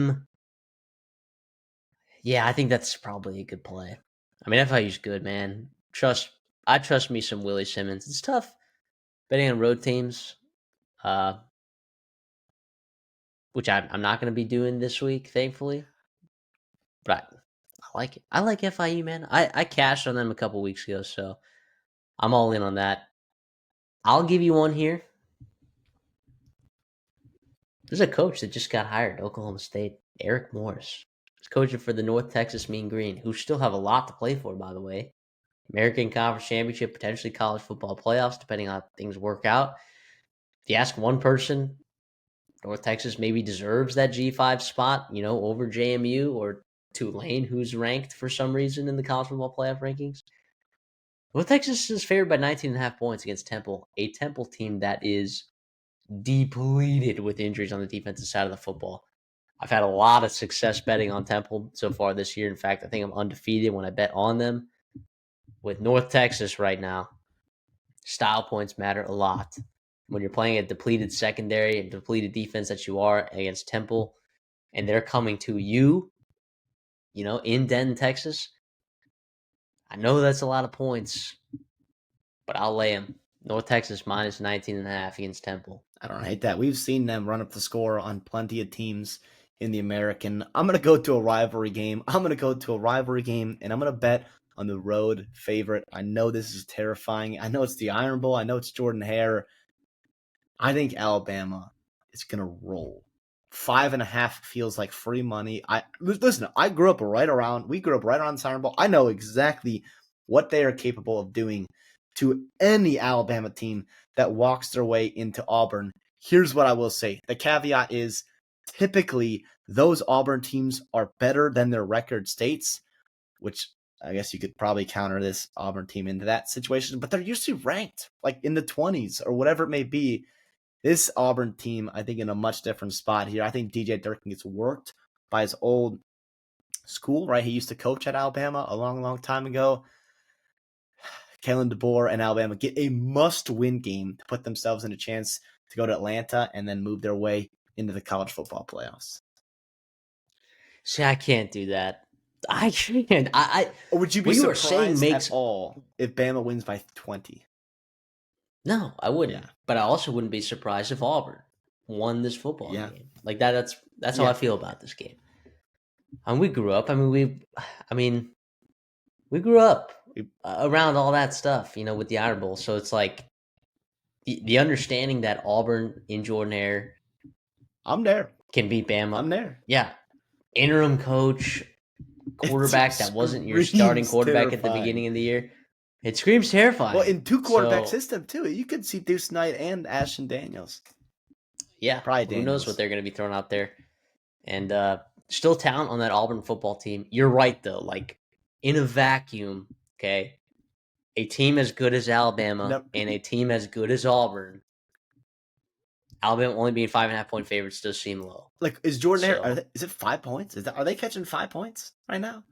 think that's probably a good play. I mean, FIU's good, man. I trust me some Willie Simmons. It's tough betting on road teams, uh, which I'm not going to be doing this week, thankfully. But I like it. I like FIU, man. I cashed on them a couple weeks ago, so I'm all in on that. I'll give you one here. There's a coach that just got hired at Oklahoma State, Eric Morris. He's coaching for the North Texas Mean Green, who still have a lot to play for, by the way. American Conference Championship, potentially college football playoffs, depending on how things work out. If you ask one person, North Texas maybe deserves that G5 spot, over JMU or Tulane, who's ranked for some reason in the college football playoff rankings. North Texas is favored by 19.5 points against Temple, a Temple team that is depleted with injuries on the defensive side of the football. I've had a lot of success betting on Temple so far this year. In fact, I think I'm undefeated when I bet on them. With North Texas right now, style points matter a lot. When you're playing a depleted secondary and depleted defense that you are against Temple, and they're coming to you, in Denton, Texas, I know that's a lot of points, but I'll lay them. North Texas minus 19.5 against Temple. I don't hate that. We've seen them run up the score on plenty of teams in the American. I'm going to go to a rivalry game. And I'm going to bet on the road favorite. I know this is terrifying. I know it's the Iron Bowl. I know it's Jordan Hare. I think Alabama is going to roll. 5.5 feels like free money. Listen, we grew up right around the Iron Bowl. I know exactly what they are capable of doing to any Alabama team that walks their way into Auburn. Here's what I will say. The caveat is typically those Auburn teams are better than their record states, which I guess you could probably counter this Auburn team into that situation, but they're usually ranked like in the 20s or whatever it may be. This Auburn team, I think, in a much different spot here. I think DJ Durkin gets worked by his old school, right? He used to coach at Alabama a long, long time ago. Kalen DeBoer and Alabama get a must-win game to put themselves in a chance to go to Atlanta and then move their way into the college football playoffs. See, I can't do that. I can't. Or would you be surprised at all if Bama wins by 20? No, I wouldn't. Yeah. But I also wouldn't be surprised if Auburn won this football game. Like that's how I feel about this game. And we grew up. We grew up around all that stuff, with the Iron Bowl. So it's like the understanding that Auburn in Jordan Hare, I'm there, can beat Bama. I'm there. Yeah, interim coach, quarterback that wasn't your starting quarterback at the beginning of the year. It screams terrifying. Well, in two quarterback system too, you could see Deuce Knight and Ashton Daniels. Yeah, probably Daniels. Who knows what they're going to be throwing out there? And still talent on that Auburn football team. You're right though. Like in a vacuum, okay, a team as good as Alabama and a team as good as Auburn. Alabama only being 5.5 point favorites does seem low. Like, is Jordan Hare? Is it 5 points? Are they catching 5 points right now?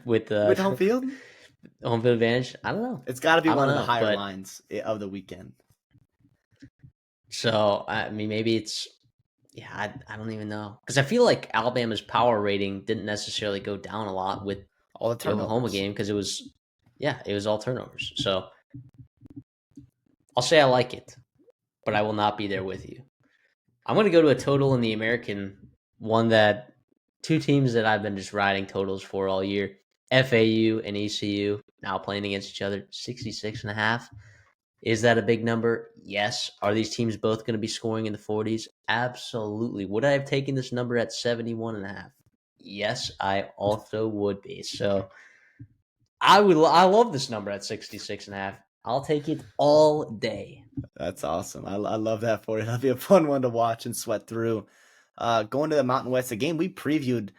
with home field? Home field advantage? I don't know. It's got to be one of the higher lines of the weekend. So, I mean, maybe it's... Yeah, I don't even know. Because I feel like Alabama's power rating didn't necessarily go down a lot with all the Oklahoma game because it was all turnovers. So, I'll say I like it, but I will not be there with you. I'm going to go to a total in the American, one that two teams that I've been just riding totals for all year, FAU and ECU, now playing against each other, 66.5. Is that a big number? Yes. Are these teams both going to be scoring in the 40s? Absolutely. Would I have taken this number at 71.5? Yes, I also would be. So I love this number at 66.5. I'll take it all day. That's awesome. I love that for you. That'll be a fun one to watch and sweat through. Going to the Mountain West, a game we previewed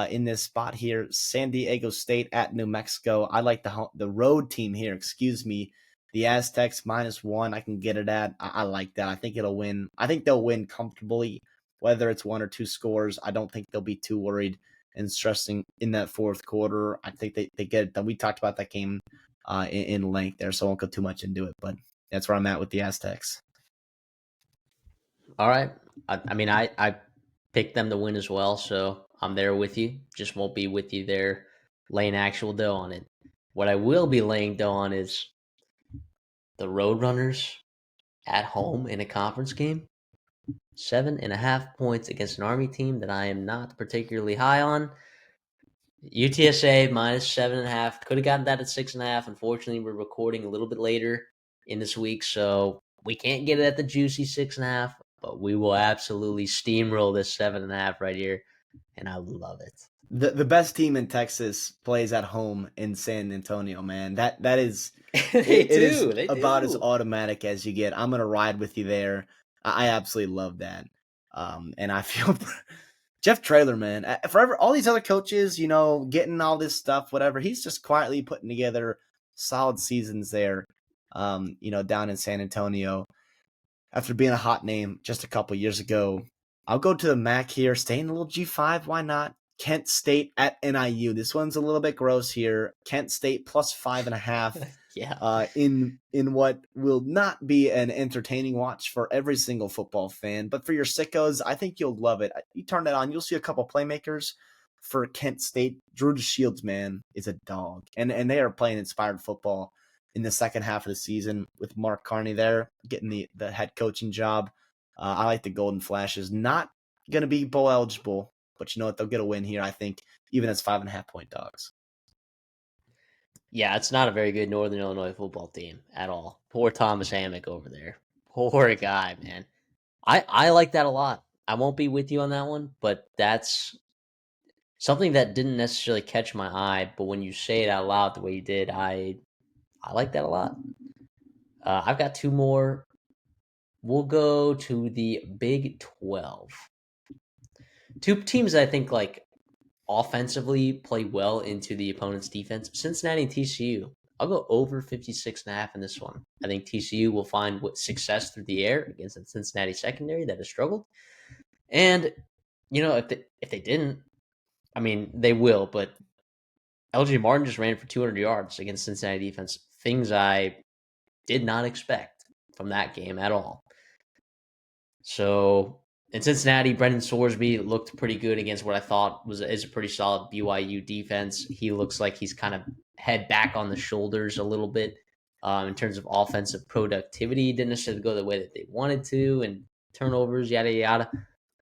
in this spot here, San Diego State at New Mexico. I like the road team here. Excuse me. The Aztecs -1, I can get it at. I like that. I think it'll win. I think they'll win comfortably, whether it's 1 or 2 scores. I don't think they'll be too worried and stressing in that fourth quarter. I think they get it done. We talked about that game in length there, so I won't go too much into it, but that's where I'm at with the Aztecs. All right. I picked them to win as well, so I'm there with you. Just won't be with you there laying actual dough on it. What I will be laying dough on is the Roadrunners at home in a conference game. 7.5 points against an Army team that I am not particularly high on. UTSA -7.5. Could have gotten that at 6.5. Unfortunately, we're recording a little bit later in this week, so we can't get it at the juicy 6.5, but we will absolutely steamroll this 7.5 right here. and I love it. The best team in Texas plays at home in San Antonio, man. That is They it is do. They about as do. automatic as you get. I'm gonna ride with you there. I absolutely love that. And I feel Jeff Traylor, man, forever all these other coaches, getting all this stuff, whatever. He's just quietly putting together solid seasons there. Down in San Antonio after being a hot name just a couple years ago. I'll go to the MAC here, staying a little G5. Why not? Kent State at NIU. This one's a little bit gross here. Kent State plus 5.5. Yeah. In what will not be an entertaining watch for every single football fan, but for your sickos, I think you'll love it. You turn it on, you'll see a couple playmakers for Kent State. Drew Shields, man, is a dog, and they are playing inspired football in the second half of the season with Mark Carney there getting the head coaching job. I like the Golden Flashes. Not going to be bowl eligible, but you know what? They'll get a win here, I think, even as 5.5-point dogs. Yeah, it's not a very good Northern Illinois football team at all. Poor Thomas Hammock over there. Poor guy, man. I like that a lot. I won't be with you on that one, but that's something that didn't necessarily catch my eye. But when you say it out loud the way you did, I like that a lot. I've got two more. We'll go to the Big 12. Two teams that I think like offensively play well into the opponent's defense. Cincinnati and TCU. I'll go over 56.5 in this one. I think TCU will find success through the air against the Cincinnati secondary that has struggled. And, if they didn't, I mean, they will, but LJ Martin just ran for 200 yards against Cincinnati defense. Things I did not expect from that game at all. So in Cincinnati, Brendan Sorsby looked pretty good against what I thought is a pretty solid BYU defense. He looks like he's kind of head back on the shoulders a little bit in terms of offensive productivity. Didn't necessarily go the way that they wanted to, and turnovers, yada yada.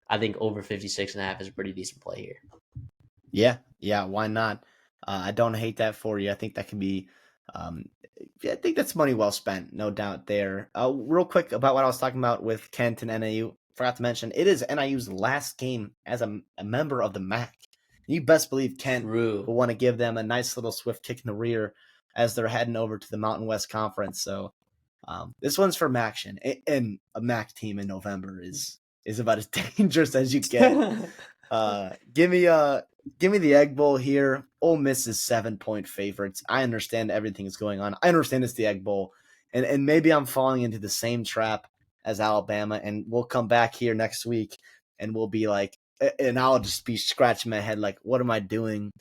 I think over 56.5 is a pretty decent play here. Yeah, why not? I don't hate that for you. I think that can be. I think that's money well spent, no doubt there. Real quick about what I was talking about with Kent and NIU. Forgot to mention, it is NIU's last game as a member of the MAC. You best believe Kent True. will want to give them a nice little swift kick in the rear as they're heading over to the Mountain West Conference. So this one's for MACtion, and a MAC team in November is about as dangerous as you get. Give me the Egg Bowl here. Ole Miss is 7-point favorites. I understand everything is going on. I understand it's the Egg Bowl, and maybe I'm falling into the same trap as Alabama. And we'll come back here next week, and we'll be like, and I'll just be scratching my head like, what am I doing?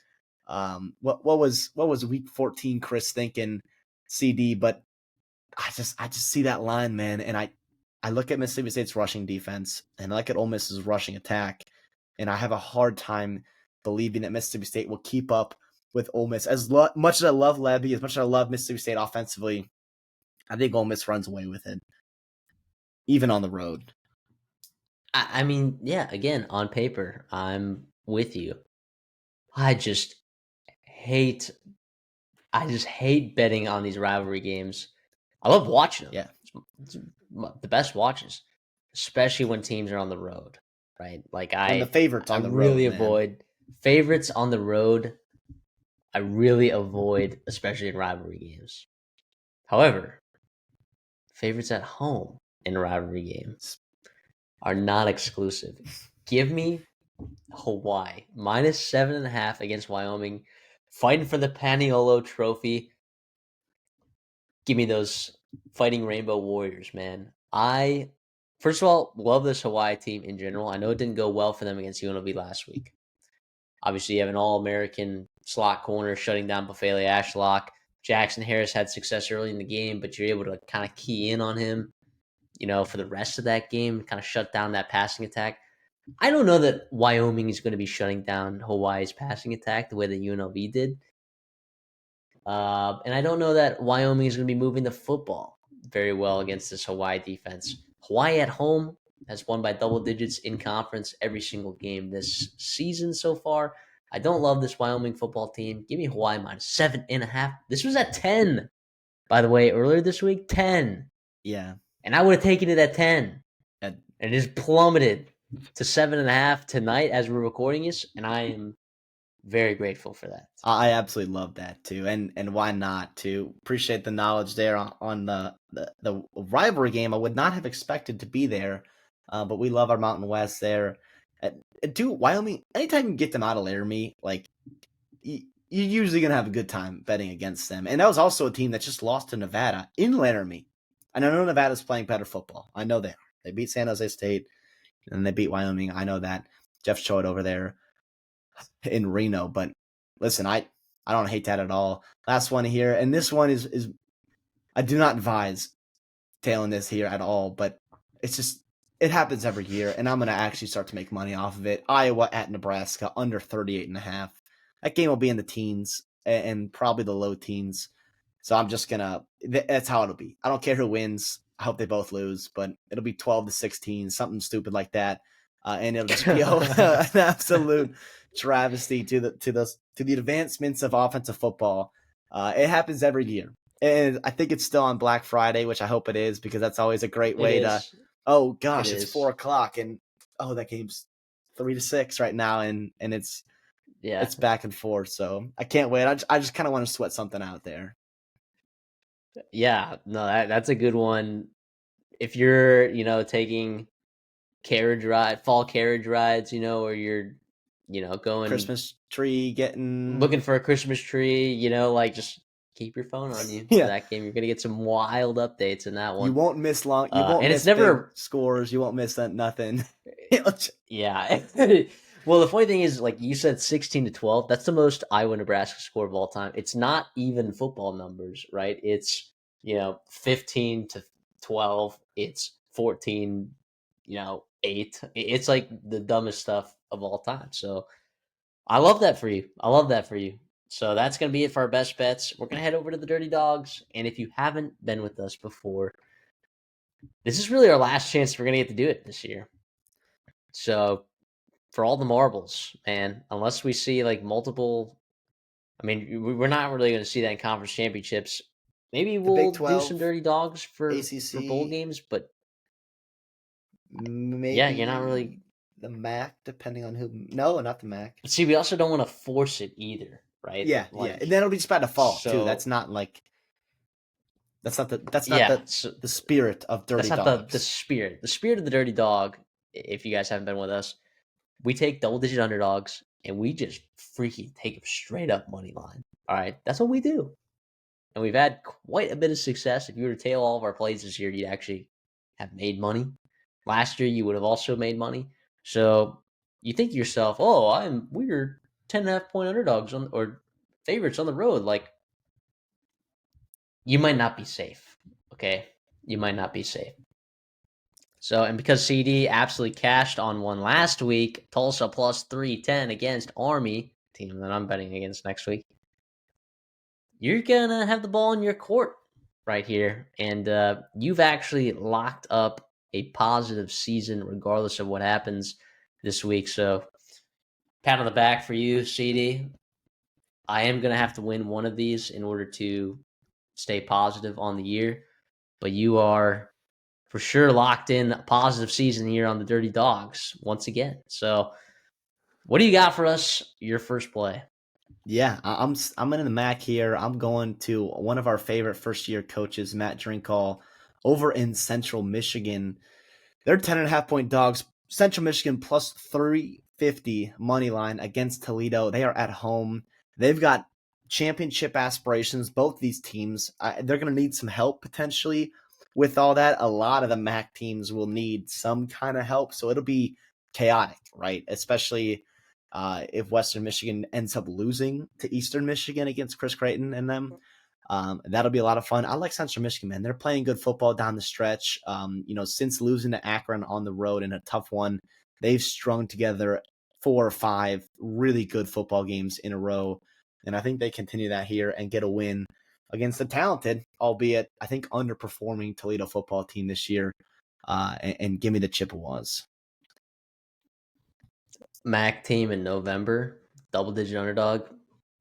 What was Week 14 Chris thinking? CD, but I just see that line, man, and I look at Mississippi State's rushing defense, and I look at Ole Miss's rushing attack, and I have a hard time believing that Mississippi State will keep up with Ole Miss. As much as I love Levy, as much as I love Mississippi State offensively, I think Ole Miss runs away with it, even on the road. I mean, yeah, again, on paper, I'm with you. I just hate betting on these rivalry games. I love watching them. Yeah. It's the best watches, especially when teams are on the road, right? Like When the favorites on the really road, avoid favorites on the road. I really avoid, especially in rivalry games. However, favorites at home in rivalry games are not exclusive. Give me Hawaii minus 7.5 against Wyoming, fighting for the Paniolo Trophy. Give me those fighting Rainbow Warriors, man. I, first of all, love this Hawaii team in general. I know it didn't go well for them against UNLV last week. Obviously, you have an All-American slot corner shutting down Bufele Ashlock. Jackson Harris had success early in the game, but you're able to kind of key in on him, for the rest of that game, kind of shut down that passing attack. I don't know that Wyoming is going to be shutting down Hawaii's passing attack the way that UNLV did. And I don't know that Wyoming is going to be moving the football very well against this Hawaii defense. Hawaii at home has won by double digits in conference every single game this season so far. I don't love this Wyoming football team. Give me Hawaii minus 7.5. This was at 10, by the way, earlier this week. 10. Yeah. And I would have taken it at 10. And it just plummeted to 7.5 tonight as we're recording this, and I am very grateful for that. I absolutely love that too, and why not too? Appreciate the knowledge there on the rivalry game. I would not have expected to be there, but we love our Mountain West there. Dude, Wyoming. Anytime you get them out of Laramie, like you're usually gonna have a good time betting against them. And that was also a team that just lost to Nevada in Laramie. And I know Nevada's playing better football. I know they are. They beat San Jose State and they beat Wyoming. I know that. Jeff Choate over there in Reno. But listen, I don't hate that at all. Last one here, and this one is I do not advise tailing this here at all, but it's just it happens every year, and I'm gonna actually start to make money off of it. Iowa at Nebraska under 38.5. That game will be in the teens and probably the low teens. So I'm just gonna that's how it'll be. I don't care who wins. I hope they both lose, but it'll be 12-16, something stupid like that. And it'll just be an absolute travesty to the advancements of offensive football. It happens every year. And I think it's still on Black Friday, which I hope it is, because that's always a great It way to, is. oh It gosh, it's is. 4 o'clock and oh, that game's 3-6 right now. And Yeah. it's back and forth. So I can't wait. I just kind of want to sweat something out there. Yeah. No, that's a good one. If you're, taking fall carriage rides, or you're, going Christmas tree looking getting, for a Christmas tree, like just keep your phone on you for yeah, that game. You're gonna get some wild updates in that you one. won't miss you won't And it's miss big never, scores. You won't miss nothing. yeah. Well, the funny thing is, like you said, 16-12. That's the most Iowa Nebraska score of all time. It's not even football numbers, right? It's 15-12. It's 14. 8. It's like the dumbest stuff of all time. So I love that for you. I love that for you. So that's going to be it for our best bets. We're going to head over to the Dirty Dogs. And if you haven't been with us before, this is really our last chance we're going to get to do it this year. So for all the marbles, man, unless we see like multiple, I mean, we're not really going to see that in conference championships. Maybe The Big we'll do some 12, Dirty Dogs for bowl ACC, games. But yeah, you're not really. maybe the MAC, depending on who. No, not the MAC. But see, we also don't want to force it either, right? Yeah, yeah, and Like, that'll be just by default too. so That's not yeah. So the spirit of that's Dirty not the Dogs. spirit. The spirit of the Dirty Dog. If you guys haven't been with us, we take double digit underdogs and we just freaking take them straight up money line. All right, that's what we do, and we've had quite a bit of success. If you were to tail all of our plays this year, you'd actually have made money. Last year, you would have also made money. So you think to yourself, "Oh, we're 10.5 point underdogs or favorites on the road." Like you might not be safe. Okay, you might not be safe. So, and because CD absolutely cashed on one last week, Tulsa plus 310 against Army, team that I'm betting against next week, you're going to have the ball in your court right here. And you've actually locked up a positive season regardless of what happens this week. So, pat on the back for you, CD. I am going to have to win one of these in order to stay positive on the year, but you are for sure locked in a positive season here on the Dirty Dogs once again. So, what do you got for us? Your first play. Yeah, I'm in the MAC here. I'm going to one of our favorite first year coaches, Matt Drinkall, over in Central Michigan. They're 10.5 point dogs. Central Michigan plus 350 money line against Toledo. They are at home. They've got championship aspirations. Both these teams, they're going to need some help potentially with all that. A lot of the MAC teams will need some kind of help, so it'll be chaotic, right? Especially if Western Michigan ends up losing to Eastern Michigan against Chris Creighton and them. That'll be a lot of fun. I like Central Michigan, man. They're playing good football down the stretch. Since losing to Akron on the road in a tough one, they've strung together 4 or 5 really good football games in a row. And I think they continue that here and get a win against the talented, albeit I think underperforming Toledo football team this year. And give me the Chippewas. MAC team in November, double digit underdog.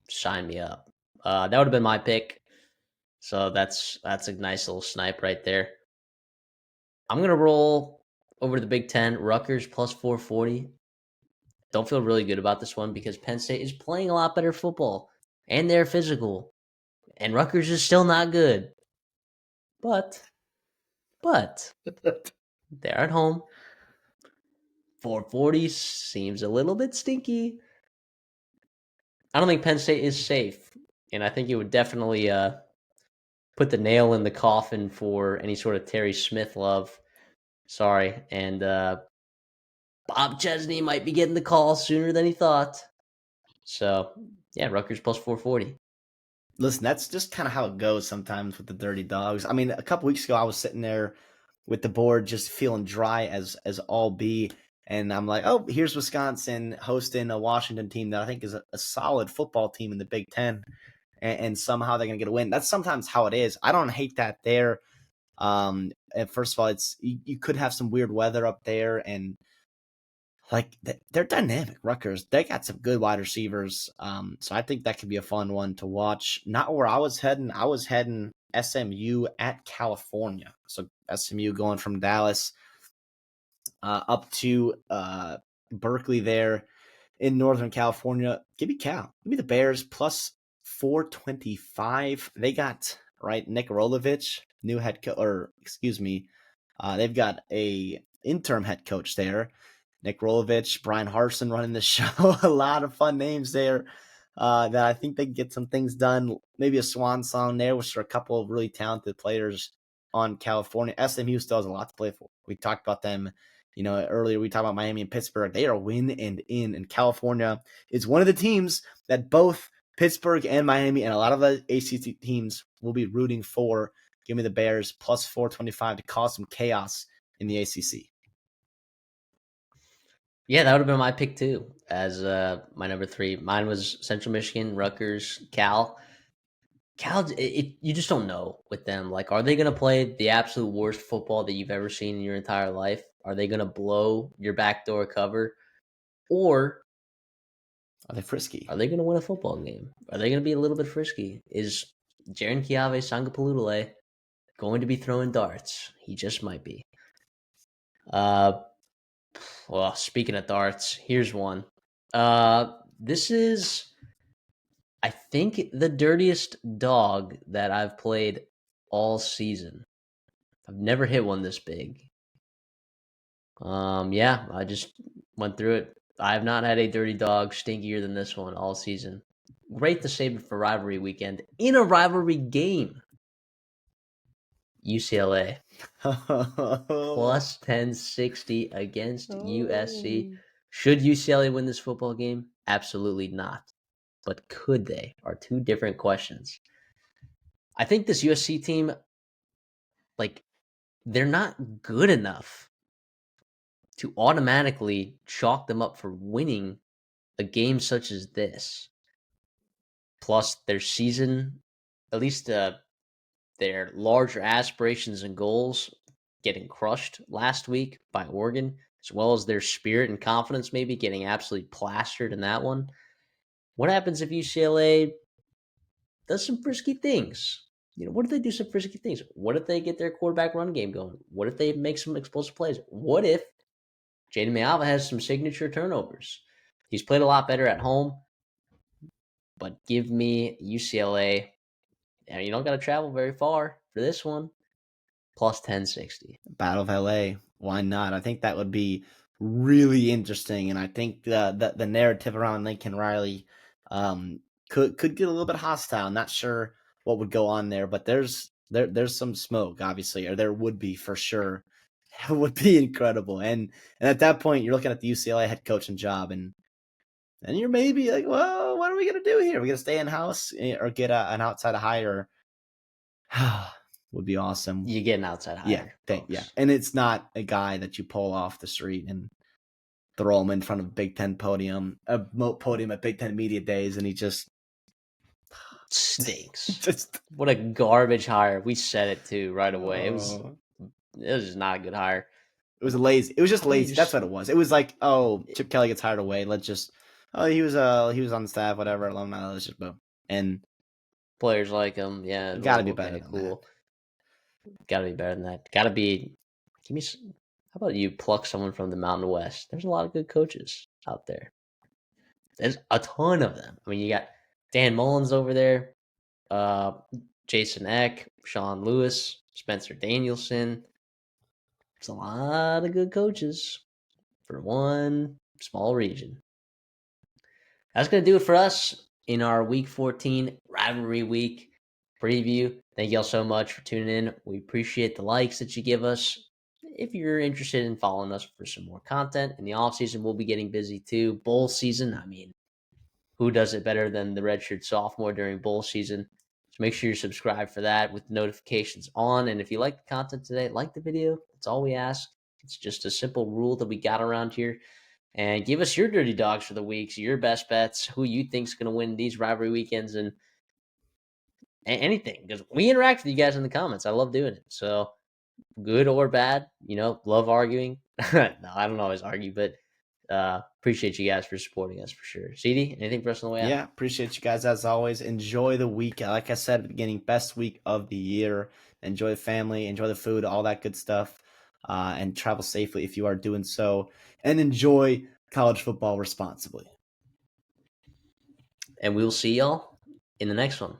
Sign me up. That would have been my pick. So that's a nice little snipe right there. I'm gonna roll over the Big Ten. Rutgers plus 440. Don't feel really good about this one because Penn State is playing a lot better football and they're physical. And Rutgers is still not good. But they're at home. 440 seems a little bit stinky. I don't think Penn State is safe. And I think it would definitely put the nail in the coffin for any sort of Terry Smith love. Sorry. And Bob Chesney might be getting the call sooner than he thought. So, yeah, Rutgers plus 440. Listen, that's just kind of how it goes sometimes with the Dirty Dogs. I mean, a couple weeks ago, I was sitting there with the board just feeling dry as all be. And I'm like, oh, here's Wisconsin hosting a Washington team that I think is a solid football team in the Big Ten. And somehow they're going to get a win. That's sometimes how it is. I don't hate that there. And first of all, you could have some weird weather up there, and like they're dynamic. Rutgers, they got some good wide receivers. So I think that could be a fun one to watch. Not where I was heading. I was heading SMU at California. So SMU going from Dallas up to Berkeley there in Northern California. Give me Cal. Give me the Bears plus 425. They got right Nick Rolovich, new head coach, or excuse me, they've got a interim head coach there. Nick Rolovich, Brian Harson running the show. A lot of fun names there that I think they can get some things done. Maybe a swan song there, which are a couple of really talented players on California. SMU still has a lot to play for. We talked about them, earlier. We talked about Miami and Pittsburgh. They are win and in, and California is one of the teams that both Pittsburgh and Miami and a lot of the ACC teams will be rooting for. Give me the Bears plus 425 to cause some chaos in the ACC. Yeah, that would have been my pick too, as my number 3. Mine was Central Michigan, Rutgers, Cal. Cal, you just don't know with them. Like, are they going to play the absolute worst football that you've ever seen in your entire life? Are they going to blow your backdoor cover? Or are they frisky? Are they going to win a football game? Are they going to be a little bit frisky? Is Jaren Kiave Sangapalutale going to be throwing darts? He just might be. Well, speaking of darts, here's one. This is, I think, the dirtiest dog that I've played all season. I've never hit one this big. Yeah, I just went through it. I have not had a dirty dog stinkier than this one all season. Great to save it for rivalry weekend in a rivalry game. UCLA plus 1060 against USC. Should UCLA win this football game? Absolutely not. But could they? Are two different questions. I think this USC team, like, they're not good enough to automatically chalk them up for winning a game such as this. Plus, their season, at least their larger aspirations and goals, getting crushed last week by Oregon, as well as their spirit and confidence maybe getting absolutely plastered in that one. What happens if UCLA does some frisky things? What if they do some frisky things? What if they get their quarterback run game going? What if they make some explosive plays? What if Jaden Mayava has some signature turnovers? He's played a lot better at home, but give me UCLA. And you don't got to travel very far for this one. Plus 1060. Battle of LA. Why not? I think that would be really interesting, and I think the narrative around Lincoln Riley could get a little bit hostile. Not sure what would go on there, but there's some smoke, obviously, or there would be for sure. It would be incredible, and at that point, you're looking at the UCLA head coaching job, and you're maybe like, well, what are we gonna do here? Are we gonna stay in house or get an outside hire? Would be awesome. You get an outside hire. Yeah. And it's not a guy that you pull off the street and throw him in front of a Big Ten podium at Big Ten media days, and he just stinks. What a garbage hire. We said it too right away. It was just not a good hire. It was lazy. It was just lazy. That's what it was. It was like, oh, Chip Kelly gets hired away. Let's just he was on the staff, whatever, alumni. Let's just boom. And players like him, yeah, got to be better. Cool. Got to be better than that. Got to be. Give me. How about you pluck someone from the Mountain West? There's a lot of good coaches out there. There's a ton of them. I mean, you got Dan Mullins over there, uh, Jason Eck, Sean Lewis, Spencer Danielson. There's a lot of good coaches for one small region. That's going to do it for us in our Week 14 Rivalry Week preview. Thank you all so much for tuning in. We appreciate the likes that you give us. If you're interested in following us for some more content in the offseason, we'll be getting busy too. Bowl season, I mean, who does it better than the Redshirt Sophomore during bowl season? So make sure you subscribe for that with notifications on. And if you like the content today, like the video. That's all we ask. It's just a simple rule that we got around here. And give us your dirty dogs for the weeks, your best bets, who you think's going to win these rivalry weekends, and anything. Because we interact with you guys in the comments. I love doing it. So good or bad, love arguing. No, I don't always argue, but appreciate you guys for supporting us for sure. CD, anything for us on the way out? Yeah, appreciate you guys as always. Enjoy the week. Like I said at the beginning, best week of the year. Enjoy the family, enjoy the food, all that good stuff, and travel safely if you are doing so. And enjoy college football responsibly. And we'll see y'all in the next one.